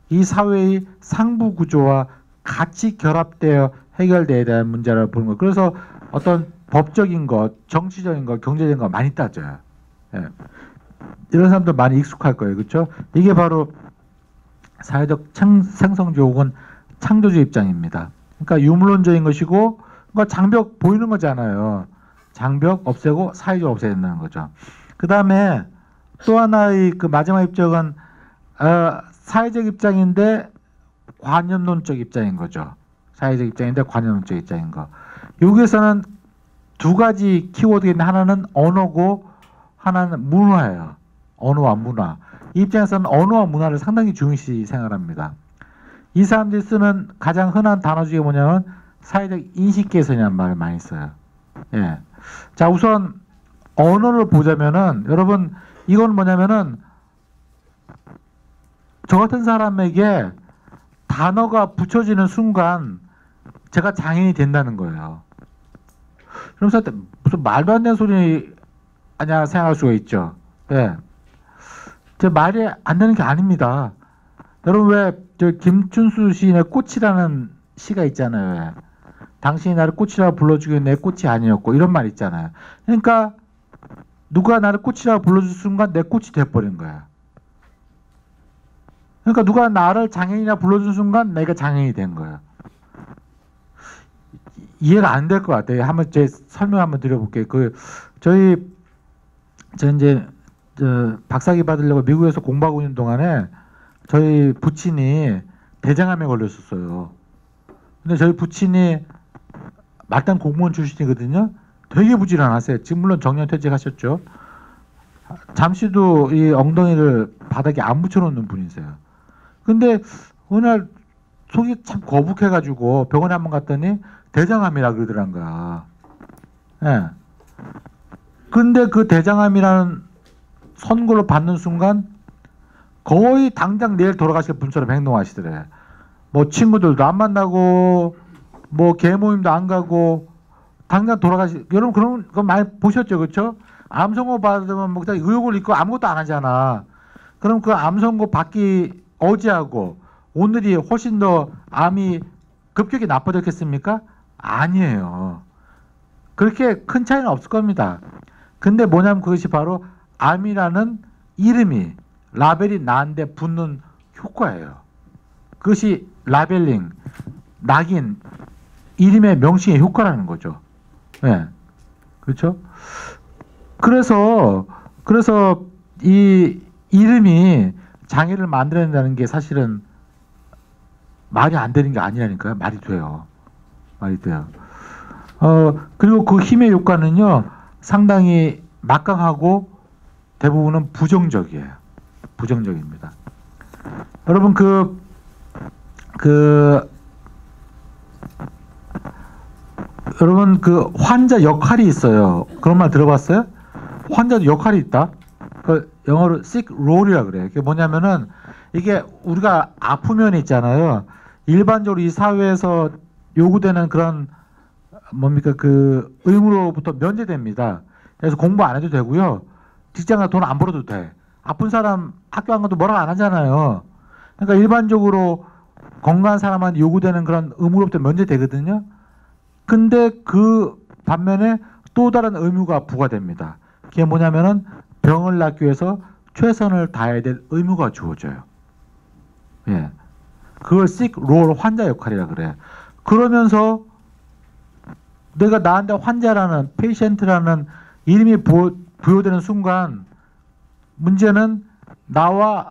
이 사회의 상부 구조와 같이 결합되어 해결돼야 되는 문제라고 보는 거예요. 그래서 어떤 법적인 것, 정치적인 것, 경제적인 것 많이 따져요. 예. 이런 사람들 많이 익숙할 거예요. 그렇죠? 이게 바로 사회적 생성주의 혹은 창조주의 입장입니다. 그러니까 유물론적인 것이고, 그러니까 장벽 보이는 거잖아요. 장벽 없애고 사회적 없애야 된다는 거죠. 그 다음에 또 하나의 그 마지막 입장은 사회적 입장인데 관념론적 입장인 거죠. 사회적 입장인데 관념론적 입장인 거. 여기에서는 두 가지 키워드가 있는데 하나는 언어고 하나는 문화예요. 언어와 문화. 이 입장에서는 언어와 문화를 상당히 중요시 생각합니다. 이 사람들이 쓰는 가장 흔한 단어 중에 뭐냐면 사회적 인식 개선이라는 말을 많이 써요. 예. 자, 우선 언어를 보자면은 여러분 이건 뭐냐면은 저 같은 사람에게 단어가 붙여지는 순간 제가 장애인이 된다는 거예요. 그러면서 무슨 말도 안 되는 소리 아냐 생각할 수가 있죠. 예. 제 말이 안 되는 게 아닙니다. 여러분 왜 저 김춘수 시인의 꽃이라는 시가 있잖아요. 왜? 당신이 나를 꽃이라고 불러주기엔 내 꽃이 아니었고 이런 말 있잖아요. 그러니까 누가 나를 꽃이라고 불러줄 순간 내 꽃이 돼버린 거야. 그러니까 누가 나를 장애인이라 불러준 순간 내가 장애인이 된 거예요. 이해가 안 될 것 같아요. 한번 제 설명 한번 드려볼게요. 저 이제 박사학위 받으려고 미국에서 공부하고 있는 동안에 저희 부친이 대장암에 걸렸었어요. 근데 저희 부친이 말단 공무원 출신이거든요. 되게 부지런하세요. 지금 물론 정년퇴직하셨죠. 잠시도 이 엉덩이를 바닥에 안 붙여놓는 분이세요. 근데 어느 날 속이 참 거북해가지고 병원에 한번 갔더니 대장암이라 그러더란 거야. 예. 근데 그 대장암이라는 선고를 받는 순간 거의 당장 내일 돌아가실 분처럼 행동하시더래. 뭐 친구들도 안 만나고 뭐 개모임도 안 가고 당장 여러분 그런 거 많이 보셨죠, 그렇죠? 암 선고 받으면 뭐 그냥 의욕을 잃고 아무것도 안 하잖아. 그럼 그 암 선고 받기 어제하고 오늘이 훨씬 더 암이 급격히 나빠졌겠습니까? 아니에요. 그렇게 큰 차이는 없을 겁니다. 근데 뭐냐면 그것이 바로 암이라는 이름이 라벨이 나한테 붙는 효과예요. 그것이 라벨링, 낙인, 이름의 명칭의 효과라는 거죠. 예. 네. 그렇죠? 그래서 이 이름이 장애를 만들어낸다는 게 사실은 말이 안 되는 게 아니라니까요. 말이 돼요. 말이 돼요. 그리고 그 힘의 효과는요, 상당히 막강하고 대부분은 부정적이에요. 부정적입니다. 여러분 여러분 그 환자 역할이 있어요. 그런 말 들어봤어요? 환자도 역할이 있다. 그 영어로 sick role이라 그래요. 그게 뭐냐면은 이게 우리가 아프면 있잖아요. 일반적으로 이 사회에서 요구되는 그런 뭡니까 그 의무로부터 면제됩니다. 그래서 공부 안 해도 되고요. 직장 가서 돈 안 벌어도 돼. 아픈 사람 학교 안 가도 뭐라고 안 하잖아요. 그러니까 일반적으로 건강한 사람한테 요구되는 그런 의무로부터 면제되거든요. 근데 그 반면에 또 다른 의무가 부과됩니다. 그게 뭐냐면은 병을 낫기 위해서 최선을 다해야 될 의무가 주어져요. 예. 그걸 sick role 환자 역할이라 그래. 그러면서 내가 나한테 환자라는 patient라는 이름이 부여되는 순간 문제는 나와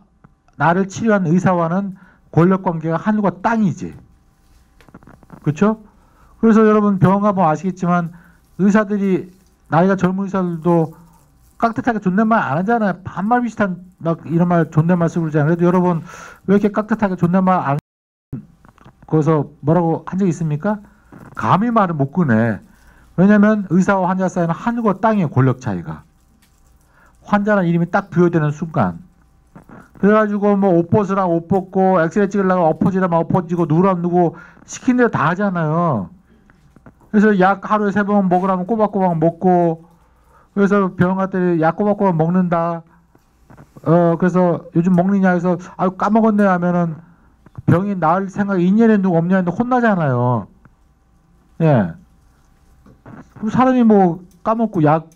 나를 치료한 의사와는 권력관계가 하늘과 땅이지. 그렇죠? 그래서 여러분 병원 가보면 아시겠지만 의사들이 나이가 젊은 의사들도 깍듯하게 존댓말 안 하잖아요. 반말 비슷한 막 이런 말 존댓말 쓰고 그러잖아요. 그래도 여러분 왜 이렇게 깍듯하게 존댓말 안 거기서 뭐라고 한 적 있습니까? 감히 말을 못 꺼내. 왜냐하면 의사와 환자 사이는 하늘과 땅의 권력 차이가. 환자라는 이름이 딱 부여되는 순간. 그래가지고 뭐 옷 벗으라 옷 벗고 엑스레이 찍으려고 엎어지라면 엎어지고 누구라면 누구 시킨 대로 다 하잖아요. 그래서 약 하루에 3번 먹으라면 꼬박꼬박 먹고 그래서 병원 갔더니 약 꼬박꼬박 먹는다. 그래서 요즘 먹느냐 해서 아유 까먹었네 하면은 병이 나을 생각이 있냐는 누구 없냐는데 혼나잖아요. 예. 사람이 뭐 까먹고 약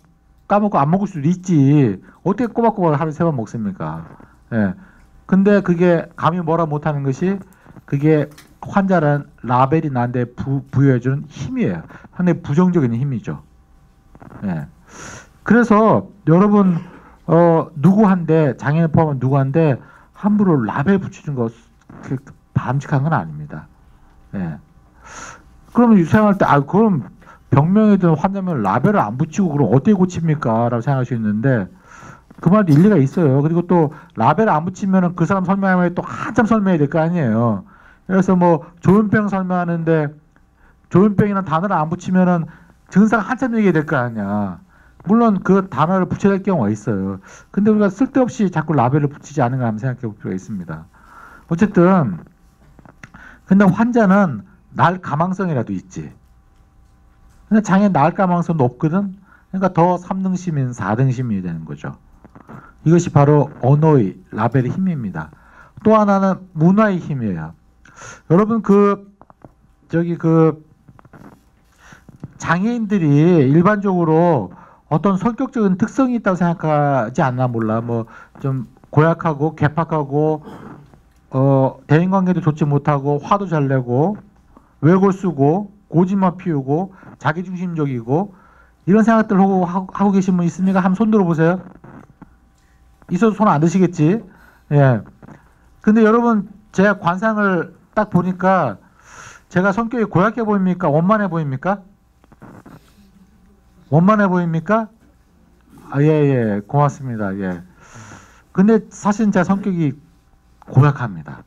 까먹고 안 먹을 수도 있지. 어떻게 꼬박꼬박 하루에 3번 먹습니까? 예. 근데 그게 감히 뭐라 못하는 것이 그게 환자는 라벨이 나한테 부여해주는 힘이에요. 상당히 부정적인 힘이죠. 예. 그래서 여러분 누구한테 장애인 포함한 누구한테 함부로 라벨 붙이는 거 바람직한 건 아닙니다. 예. 그러면 유생할 때 그럼 병명이든 환자면 라벨을 안 붙이고 그럼 어떻게 고칩니까? 라고 생각할 수 있는데 그 말도 일리가 있어요. 그리고 또 라벨을 안 붙이면은 그 사람 설명하면 또 한참 설명해야 될 거 아니에요. 그래서 뭐 조현병 설명하는데 조현병이라는 단어를 안 붙이면은 증상 한참 얘기해야 될 거 아니야. 물론 그 단어를 붙여야 될 경우가 있어요. 근데 우리가 쓸데없이 자꾸 라벨을 붙이지 않은가 한번 생각해 볼 필요가 있습니다. 어쨌든 근데 환자는 날 가망성이라도 있지. 근데 장애 나을 가망성도 없거든. 그러니까 더 3등 시민, 4등 시민이 되는 거죠. 이것이 바로 언어의 라벨의 힘입니다. 또 하나는 문화의 힘이에요. 여러분 장애인들이 일반적으로 어떤 성격적인 특성이 있다고 생각하지 않나 몰라. 뭐 좀 고약하고 괴팍하고 대인관계도 좋지 못하고 화도 잘 내고 외골 쓰고 고집만 피우고 자기중심적이고 이런 생각들 하고 계신 분 있습니까? 한번 손 들어보세요. 있어도 손 안 드시겠지. 예. 근데 여러분 제가 관상을 딱 보니까 제가 성격이 고약해 보입니까? 원만해 보입니까? 원만해 보입니까? 예. 고맙습니다. 예. 근데 사실 제 성격이 고약합니다.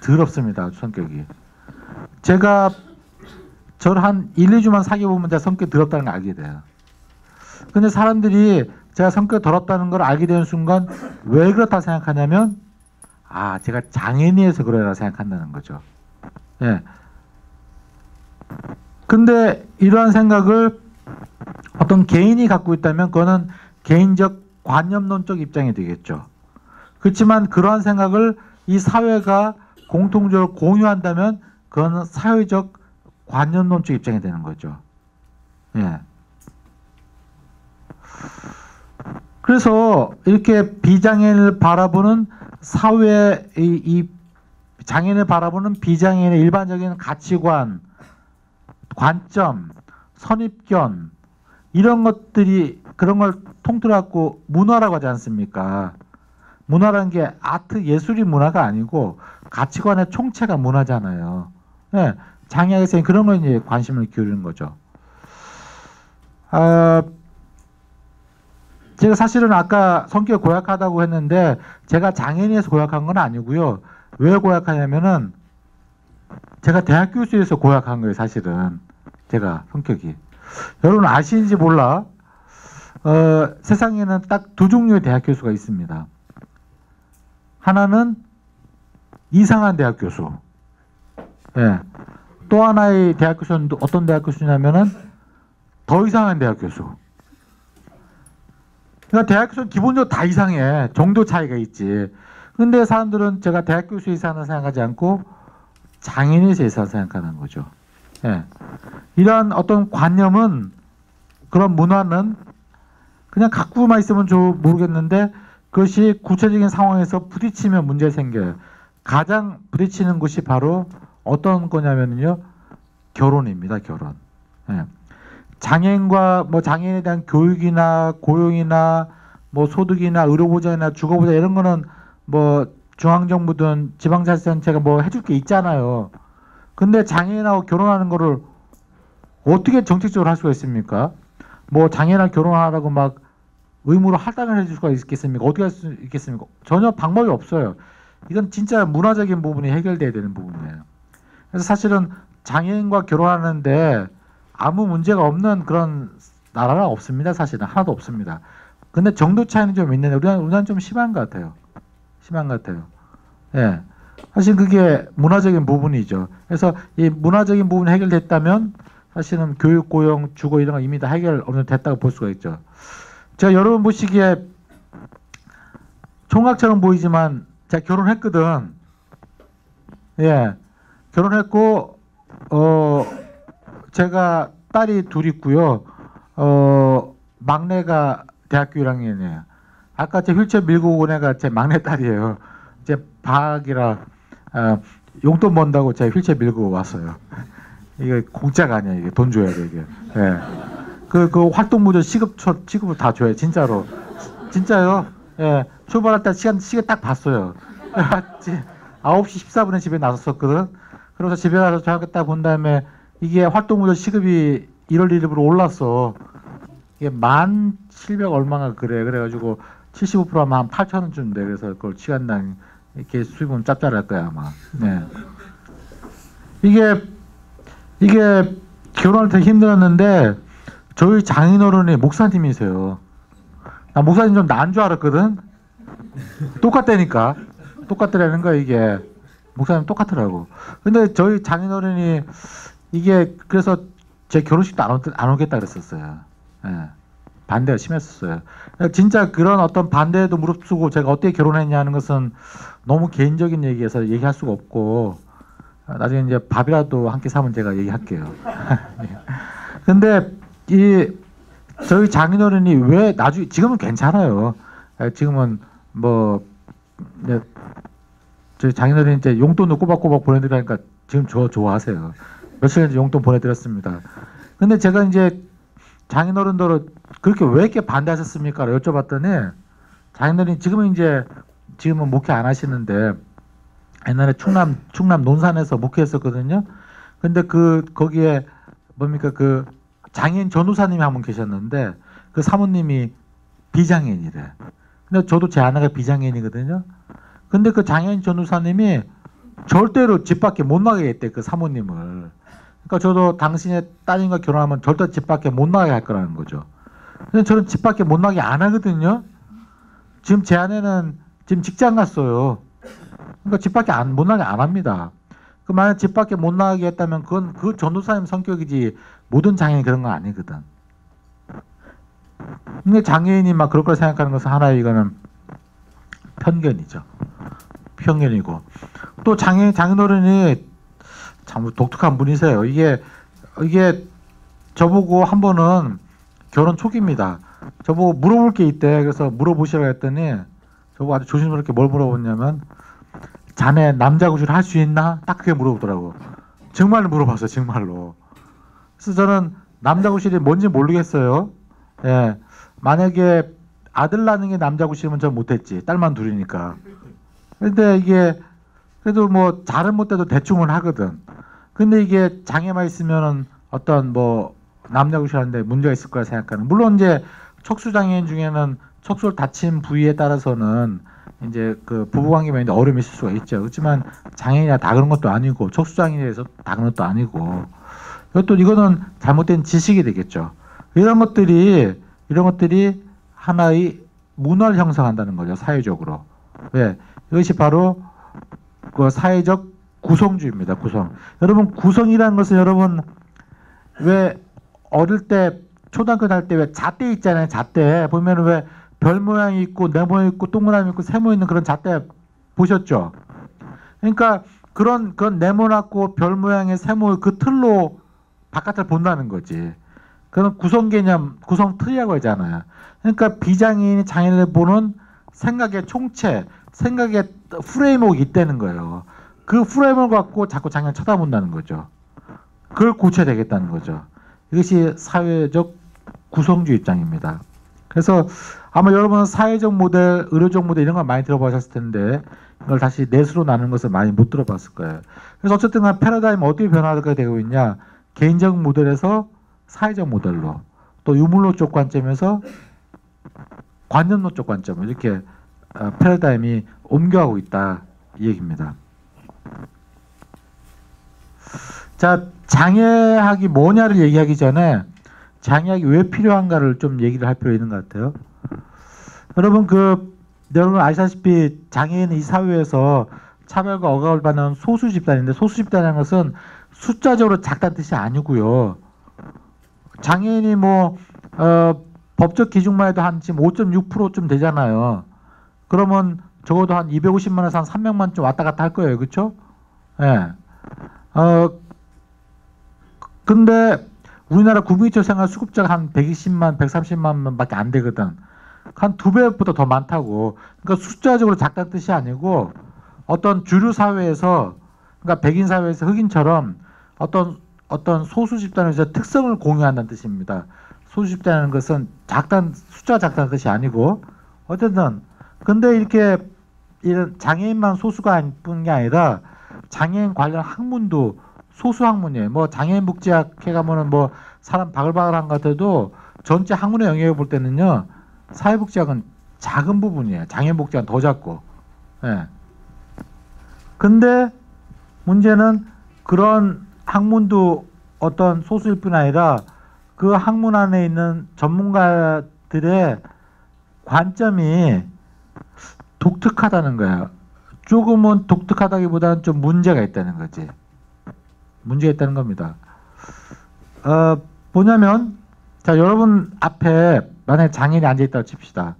더럽습니다. 성격이. 제가 저를 한 1, 2주만 사귀어보면 제가 성격이 더럽다는 걸 알게 돼요. 근데 사람들이 제가 성격이 더럽다는 걸 알게 되는 순간 왜 그렇다 생각하냐면 제가 장애인이어서 그래라 생각한다는 거죠. 예. 근데 이러한 생각을 어떤 개인이 갖고 있다면 그거는 개인적 관념론적 입장이 되겠죠. 그렇지만 그러한 생각을 이 사회가 공통적으로 공유한다면 그거는 사회적 관념론적 입장이 되는 거죠. 예. 그래서 이렇게 비장애인을 바라보는 사회의 이 장애인을 바라보는 비장애인의 일반적인 가치관, 관점, 선입견 이런 것들이 그런 걸 통틀어 갖고 문화라고 하지 않습니까? 문화라는 게 아트 예술이 문화가 아니고 가치관의 총체가 문화잖아요. 예. 장애에서 그런 거에 이제 관심을 기울이는 거죠. 제가 사실은 아까 성격이 고약하다고 했는데 제가 장애인에서 고약한 건 아니고요. 왜 고약하냐면은 제가 대학 교수에서 고약한 거예요. 사실은 제가 성격이. 여러분 아시는지 몰라. 세상에는 딱 두 종류의 대학 교수가 있습니다. 하나는 이상한 대학 교수. 예. 또 하나의 대학 교수는 어떤 대학 교수냐면은 더 이상한 대학 교수. 그러니까 대학 교수는 기본적으로 다 이상해. 정도 차이가 있지. 근데 사람들은 제가 대학 교수 이상을 생각하지 않고 장애인에서 이상을 생각하는 거죠. 예. 이러한 어떤 관념은 그런 문화는 그냥 갖고만 있으면 모르겠는데 그것이 구체적인 상황에서 부딪히면 문제 생겨요. 가장 부딪히는 것이 바로 어떤 거냐면요. 결혼입니다. 결혼. 예. 장애인과 뭐 장애인에 대한 교육이나 고용이나 뭐 소득이나 의료보장이나 주거보장 이런 거는 뭐 중앙정부든 지방자치단체가 뭐 해줄 게 있잖아요. 근데 장애인하고 결혼하는 거를 어떻게 정책적으로 할 수가 있습니까? 뭐 장애인하고 결혼하라고 막 의무로 할당을 해줄 수가 있겠습니까? 어떻게 할 수 있겠습니까? 전혀 방법이 없어요. 이건 진짜 문화적인 부분이 해결돼야 되는 부분이에요. 그래서 사실은 장애인과 결혼하는데 아무 문제가 없는 그런 나라는 없습니다. 사실은 하나도 없습니다. 근데 정도 차이는 좀 있는데 우리나라는 좀 심한 것 같아요. 심한 것 같아요. 예. 사실 그게 문화적인 부분이죠. 그래서 이 문화적인 부분이 해결됐다면 사실은 교육, 고용, 주거 이런 거 이미 다 해결 어느 정도 됐다고 볼 수가 있죠. 제가 여러분 보시기에 총각처럼 보이지만 제가 결혼했거든. 예. 결혼했고 제가 딸이 둘 있고요. 막내가 대학교 1학년이에요. 아까 제 휠체어 밀고 온 애가 제 막내 딸이에요. 제 방학이라 용돈 번다고 제 휠체어 밀고 왔어요. 이게 공짜가 아니야. 이게 돈 줘야 돼 이게. 예. 그 활동무조 시급을 다 줘요. 진짜로. 진짜요. 예. 출발할 때 시계 딱 봤어요. 9시 14분에 집에 나섰었거든. 그래서 집에 가서 저녁에 딱 본 다음에 이게 활동무조 시급이 1월 1일부로 올랐어. 이게 1,700 얼마가 그래. 그래가지고 75% 하면 한 8,000원쯤 돼. 그래서 그걸 시간당 이렇게 수입은 짭짤할 거야 아마. 네. 이게 결혼할 때 힘들었는데 저희 장인어른이 목사님이세요. 나 목사님 좀 나은 줄 알았거든. 똑같다니까. 똑같더라는 거야 이게. 목사님 똑같더라고. 근데 저희 장인어른이 이게 그래서 제 결혼식도 안 오겠다 그랬었어요. 예. 반대가 심했었어요. 진짜 그런 어떤 반대에도 무릅쓰고 제가 어떻게 결혼했냐는 것은 너무 개인적인 얘기여서 얘기할 수가 없고 나중에 이제 밥이라도 한 끼 사면 제가 얘기할게요. 근데 저희 장인어른이 왜 나중에 지금은 괜찮아요. 지금은 뭐 저희 장인어른이 이제 용돈도 꼬박꼬박 보내드리니까 지금 좋아하세요. 며칠 전에 용돈 보내드렸습니다. 근데 제가 이제 장인어른들은 그렇게 왜 이렇게 반대하셨습니까? 여쭤봤더니 장인어른이 지금은 목회 안 하시는데 옛날에 충남 논산에서 목회했었거든요. 근데 거기에 뭡니까 그 장애인 전도사님이 한 분 계셨는데 그 사모님이 비장애인이래. 근데 저도 제 아내가 비장애인이거든요. 근데 그 장애인 전도사님이 절대로 집 밖에 못 나가게 했대 그 사모님을. 그러니까 저도 당신의 따님과 결혼하면 절대 집 밖에 못 나가게 할 거라는 거죠. 근데 저는 집 밖에 못 나가게 안 하거든요. 지금 제 아내는 지금 직장 갔어요. 그러니까 집 밖에 못 나가게 안 합니다. 그 만약 집 밖에 못 나가게 했다면 그건 그 전도사님 성격이지 모든 장애인이 그런 건 아니거든. 근데 장애인이 막 그럴 걸 생각하는 것은 하나의 이거는 편견이죠. 편견이고 또 장인어른이 참 독특한 분이세요. 이게 저보고 한 번은 결혼 초기입니다. 저보고 물어볼 게 있대. 그래서 물어보시라고 했더니 저보고 아주 조심스럽게 뭘 물어봤냐면 자네 남자 구실 할 수 있나? 딱 그게 물어보더라고. 정말로 물어봤어요. 정말로. 그래서 저는 남자 구실이 뭔지 모르겠어요. 예. 만약에 아들 낳는 게 남자 구실이면 전 못했지. 딸만 둘이니까. 근데 이게 그래도 뭐 잘은 못해도 대충은 하거든. 근데 이게 장애만 있으면은 어떤 뭐 남자 구실하는데 문제가 있을 거라 생각하는. 물론 이제 척수 장애인 중에는 척수를 다친 부위에 따라서는 이제 그 부부관계면 있는데 어려움이 있을 수가 있죠. 그렇지만 장애인이라 다 그런 것도 아니고 척수 장애인에서 다 그런 것도 아니고 또 이거는 잘못된 지식이 되겠죠. 이런 것들이 하나의 문화를 형성한다는 거죠. 사회적으로. 왜? 이것이 바로 그 사회적 구성주의입니다. 구성. 여러분 구성이라는 것은 여러분 왜 어릴 때 초등학교 다닐 때 왜 잣대 있잖아요. 잣대 보면 왜 별 모양이 있고 네모 있고 동그라미 있고 세모 있는 그런 잣대 보셨죠? 그러니까 그런 네모났고 별 모양의 세모 그 틀로 바깥을 본다는 거지. 그런 구성 개념, 구성 틀이라고 하잖아요. 그러니까 비장애인이 장애인을 보는 생각의 총체, 생각의 프레임워크가 있다는 거예요. 그 프레임을 갖고 자꾸 장애인을 쳐다본다는 거죠. 그걸 고쳐야 되겠다는 거죠. 이것이 사회적 구성주의 입장입니다. 그래서 아마 여러분은 사회적 모델, 의료적 모델 이런 걸 많이 들어보셨을 텐데 이걸 다시 넷으로 나누는 것을 많이 못 들어봤을 거예요. 그래서 어쨌든 간 패러다임이 어떻게 변화가 되고 있냐. 개인적 모델에서 사회적 모델로 또 유물론적 관점에서 관념론적 관점으로 이렇게 패러다임이 옮겨가고 있다 이 얘기입니다. 자, 장애학이 뭐냐를 얘기하기 전에 장애학이 왜 필요한가를 좀 얘기를 할 필요 있는 것 같아요. 여러분 아시다시피 장애인은 이 사회에서 차별과 억압을 받는 소수 집단인데 소수 집단이라는 것은 숫자적으로 작다는 뜻이 아니고요. 장애인이 법적 기준만 해도 한 지금 5.6%쯤 되잖아요. 그러면 적어도 한 250만에서 한 300만쯤 왔다 갔다 할 거예요. 그렇죠? 예. 근데 우리나라 국민기초 생활 수급자가 한 120만, 130만밖에 안 되거든. 한 2배보다 더 많다고. 그러니까 숫자적으로 작다는 뜻이 아니고 어떤 주류 사회에서, 그러니까 백인 사회에서 흑인처럼 어떤 소수 집단에서 특성을 공유한다는 뜻입니다. 소수 집단이라는 것은 숫자가 작다는 뜻이 아니고, 어쨌든 근데 이렇게 이런 장애인만 소수가 뿐 게 아니라 장애인 관련 학문도 소수 학문이에요. 뭐 장애인 복지학회 가면은 뭐 사람 바글바글한 것 같아도 전체 학문의 영역을 볼 때는요, 사회복지학은 작은 부분이에요. 장애인 복지학은 더 작고. 예. 근데 문제는 그런 학문도 어떤 소수일 뿐 아니라 그 학문 안에 있는 전문가들의 관점이 독특하다는 거예요. 조금은 독특하다기보다는 좀 문제가 있다는 거지. 문제가 있다는 겁니다. 뭐냐면, 자, 여러분 앞에 만약에 장애인이 앉아있다고 칩시다.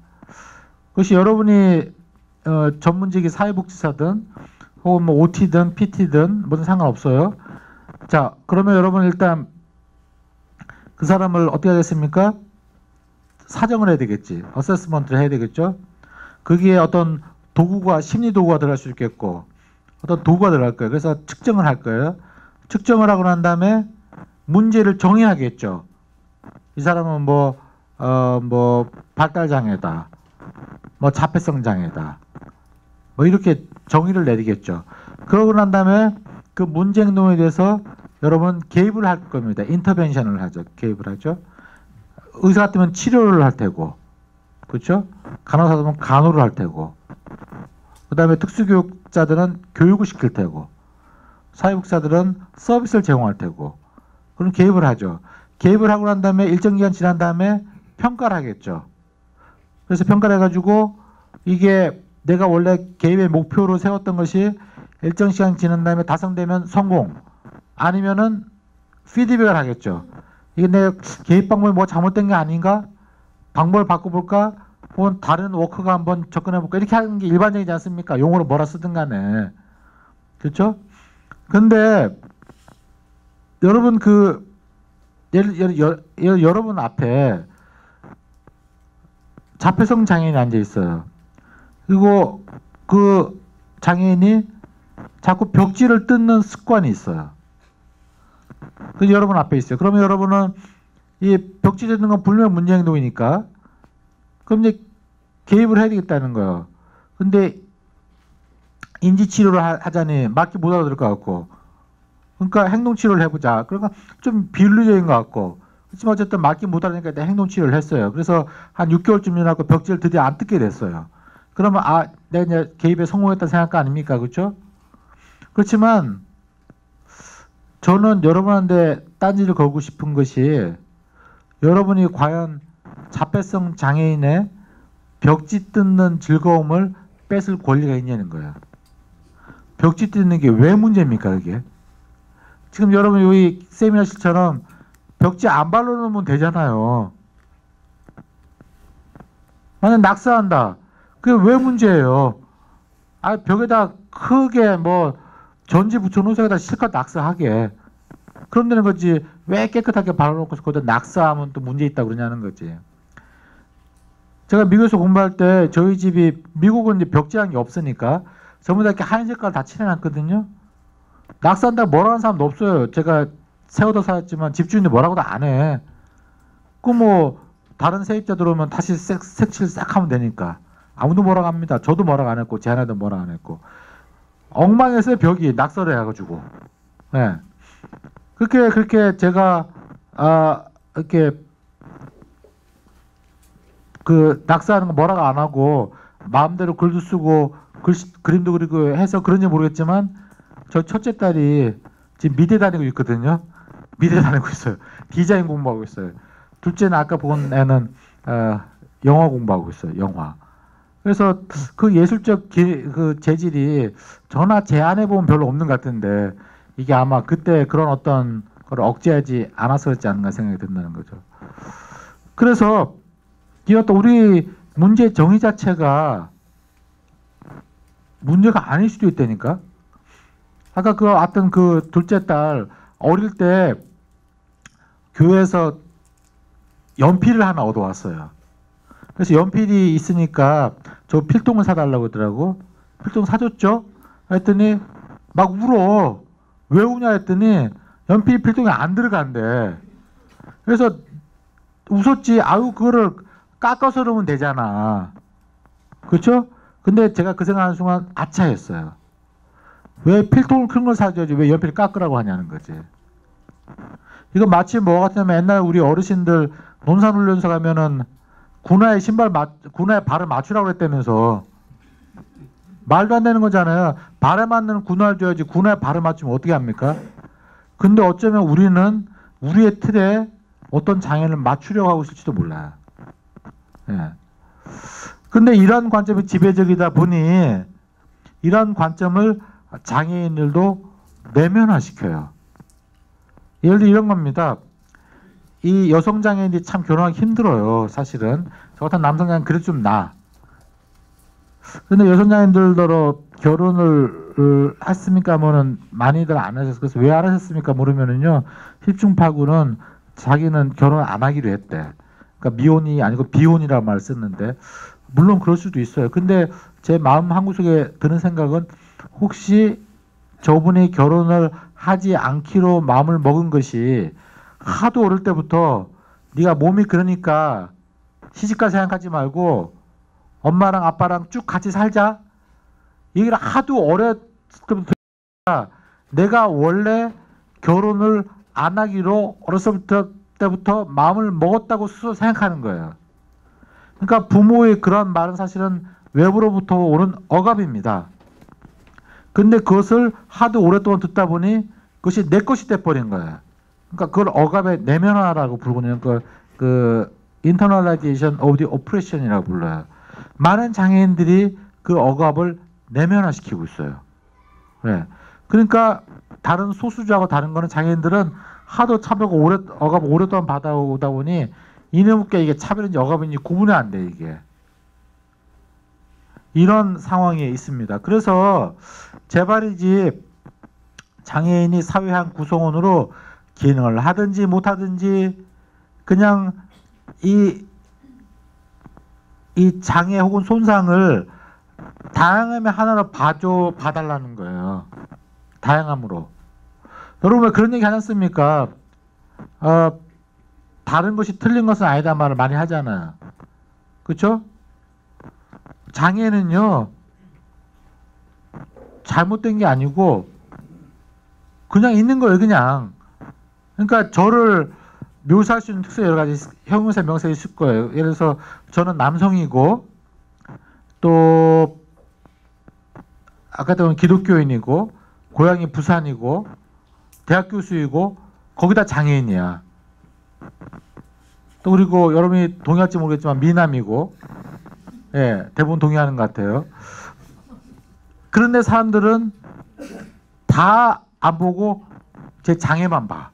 그것이 여러분이 전문직이 사회복지사든 혹은 뭐 OT든 PT든 뭐든 상관없어요. 자, 그러면 여러분 일단 그 사람을 어떻게 하겠습니까? 사정을 해야 되겠지. 어세스먼트를 해야 되겠죠. 거기에 어떤 도구가, 심리 도구가 들어갈 수 있겠고 어떤 도구가 들어갈 거예요. 그래서 측정을 할 거예요. 측정을 하고 난 다음에 문제를 정의하겠죠. 이 사람은 뭐 발달장애다, 뭐 자폐성 장애다, 뭐 이렇게 정의를 내리겠죠. 그러고 난 다음에 그 문제 행동에 대해서 여러분 개입을 할 겁니다. 인터벤션을 하죠. 개입을 하죠. 의사 같으면 치료를 할 테고, 그렇죠? 간호사 같으면 간호를 할 테고, 그 다음에 특수교육자들은 교육을 시킬 테고, 사회복지사들은 서비스를 제공할 테고, 그럼 개입을 하죠. 개입을 하고 난 다음에 일정 기간 지난 다음에 평가를 하겠죠. 그래서 평가를 해가지고 이게 내가 원래 개입의 목표로 세웠던 것이 일정 시간 지난 다음에 달성되면 성공, 아니면은 피드백을 하겠죠. 이게 내 개입 방법이 뭐 잘못된 게 아닌가? 방법을 바꿔볼까? 혹은 다른 워크가 한번 접근해볼까? 이렇게 하는 게 일반적이지 않습니까? 용어로 뭐라 쓰든 간에. 그렇죠? 근데 여러분 여러분 앞에 자폐성 장애인이 앉아 있어요. 그리고 그 장애인이 자꾸 벽지를 뜯는 습관이 있어요. 그 여러분 앞에 있어요. 그러면 여러분은 이 벽지 뜯는 건 분명 문제 행동이니까 그럼 이제 개입을 해야 되겠다는 거예요. 근데 인지 치료를 하자니 맞기 못 알아들을 것 같고, 그러니까 행동 치료를 해보자. 그러니까 좀 비윤리적인 것 같고, 그렇지만 어쨌든 맞기 못 알아들으니까 내가 행동 치료를 했어요. 그래서 한 6개월쯤 지나고 벽지를 드디어 안 뜯게 됐어요. 그러면 내가 이제 개입에 성공했다는 생각 아닙니까, 그렇죠? 그렇지만 저는 여러분한테 딴지를 걸고 싶은 것이, 여러분이 과연 자폐성 장애인의 벽지 뜯는 즐거움을 뺏을 권리가 있냐는 거예요. 벽지 뜯는 게 왜 문제입니까, 그게? 지금 여러분 여기 세미나실처럼 벽지 안 발라놓으면 되잖아요. 만약 낙서한다, 그게 왜 문제예요? 벽에다 크게 뭐 전지 붙여놓으세요. 실컷 낙서하게. 그럼 되는 거지. 왜 깨끗하게 발라놓고서 거기다 낙서하면 또 문제 있다고 그러냐는 거지. 제가 미국에서 공부할 때 저희 집이, 미국은 이제 벽지라는 게 없으니까 전부 다 이렇게 하얀 색깔 다 칠해놨거든요. 낙서한다고 뭐라 하는 사람도 없어요. 제가 세워도 살았지만 집주인이 뭐라고도 안 해. 그 뭐 다른 세입자 들어오면 다시 색칠 싹 하면 되니까 아무도 뭐라고 합니다. 저도 뭐라고 안 했고 제 아내도 뭐라고 안 했고. 엉망했어요. 벽이 낙서를 해가지고. 네. 그렇게 제가 이렇게 그 낙서하는 거 뭐라고 안 하고 마음대로 글도 쓰고 그림도 그리고 해서 그런지 모르겠지만 저 첫째 딸이 지금 미대 다니고 있거든요. 미대 다니고 있어요. 디자인 공부하고 있어요. 둘째는 아까 본 애는 영화 공부하고 있어요. 영화. 그래서 그 예술적 그 재질이 저나 제 안에 보면 별로 없는 것 같은데, 이게 아마 그때 그런 어떤 걸 억제하지 않아서 그렇지 않은가 생각이 든다는 거죠. 그래서 이 어떤 우리 문제 정의 자체가 문제가 아닐 수도 있다니까. 아까 그 어떤 그 둘째 딸 어릴 때 교회에서 연필을 하나 얻어왔어요. 그래서 연필이 있으니까 저 필통을 사달라고 하더라고. 필통 사줬죠. 했더니 막 울어. 왜 우냐 했더니 연필 필통에 안 들어간대. 그래서 웃었지. 아유 그거를 깎아서 넣으면 되잖아. 그렇죠? 근데 제가 그 생각하는 순간 아차했어요. 왜 필통을 큰 걸 사줘야지 왜 연필을 깎으라고 하냐는 거지. 이거 마치 뭐 같냐면 옛날 우리 어르신들 논산훈련소 가면은 군화에 군화에 발을 맞추라고 했다면서. 말도 안 되는 거잖아요. 발에 맞는 군화를 줘야지 군화에 발을 맞추면 어떻게 합니까? 근데 어쩌면 우리는 우리의 틀에 어떤 장애를 맞추려고 하고 있을지도 몰라요. 예. 근데 이런 관점이 지배적이다 보니 이런 관점을 장애인들도 내면화시켜요. 예를 들어 이런 겁니다. 이 여성 장애인들이 참 결혼하기 힘들어요. 사실은 저 같은 남성 장애인 그래도 좀 나아. 근데 여성 장애인들더러 결혼을 했습니까? 하면은 많이들 안 하셨어요. 그래서 왜 안 하셨습니까? 물으면은요, 십중파구는 자기는 결혼 안 하기로 했대. 그러니까 미혼이 아니고 비혼이라는 말을 썼는데, 물론 그럴 수도 있어요. 근데 제 마음 한구석에 드는 생각은 혹시 저분이 결혼을 하지 않기로 마음을 먹은 것이 하도 어릴 때부터 네가 몸이 그러니까 시집갈 생각하지 말고 엄마랑 아빠랑 쭉 같이 살자. 얘기를 하도 어렸을 때부터 내가 원래 결혼을 안 하기로 어렸을 때부터 마음을 먹었다고 스스로 생각하는 거예요. 그러니까 부모의 그런 말은 사실은 외부로부터 오는 억압입니다. 근데 그것을 하도 오랫동안 듣다 보니 그것이 내 것이 돼버린 거예요. 그러니까 그걸 억압의 내면화라고 부르거든요. 그 internalization of the oppression이라고 불러요. 많은 장애인들이 그 억압을 내면화시키고 있어요. 네. 그러니까 다른 소수자하고 다른 거는 장애인들은 하도 차별과 억압을 오랫동안 받아오다 보니 이놈께 이게 차별인지 억압인지 구분이 안 돼, 이게. 이런 상황에 있습니다. 그래서 재발이지 장애인이 사회 한 구성원으로 기능을 하든지 못하든지 그냥 이 장애 혹은 손상을 다양함의 하나로 봐달라는 거예요. 다양함으로. 여러분 왜 그런 얘기 하지 않습니까? 다른 것이 틀린 것은 아니다 말을 많이 하잖아요. 그렇죠? 장애는요 잘못된 게 아니고 그냥 있는 거예요. 그냥. 그러니까 저를 묘사할 수 있는 특수 여러 가지 형용사 명사가 있을 거예요. 예를 들어서 저는 남성이고 또 아까 때문에 기독교인이고 고향이 부산이고 대학 교수이고 거기다 장애인이야. 또 그리고 여러분이 동의할지 모르겠지만 미남이고 예, 대부분 동의하는 것 같아요. 그런데 사람들은 다 안 보고 제 장애만 봐.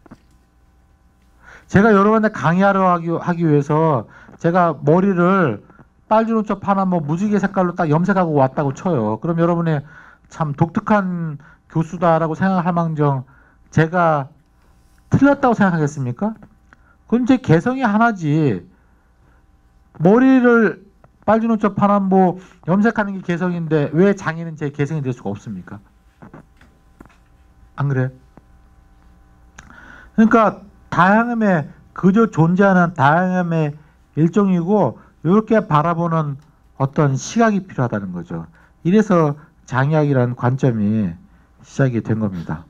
제가 여러 번에 강의하러 하기 위해서 제가 머리를 빨주노초 파나 뭐 무지개 색깔로 딱 염색하고 왔다고 쳐요. 그럼 여러분이 참 독특한 교수다라고 생각할 망정 제가 틀렸다고 생각하겠습니까? 그건 제 개성이 하나지. 머리를 빨주노초 파나 뭐 염색하는 게 개성인데 왜 장애는 제 개성이 될 수가 없습니까? 안 그래? 그러니까 다양함의 그저 존재하는 다양함의 일종이고 이렇게 바라보는 어떤 시각이 필요하다는 거죠. 이래서 장애학이라는 관점이 시작이 된 겁니다.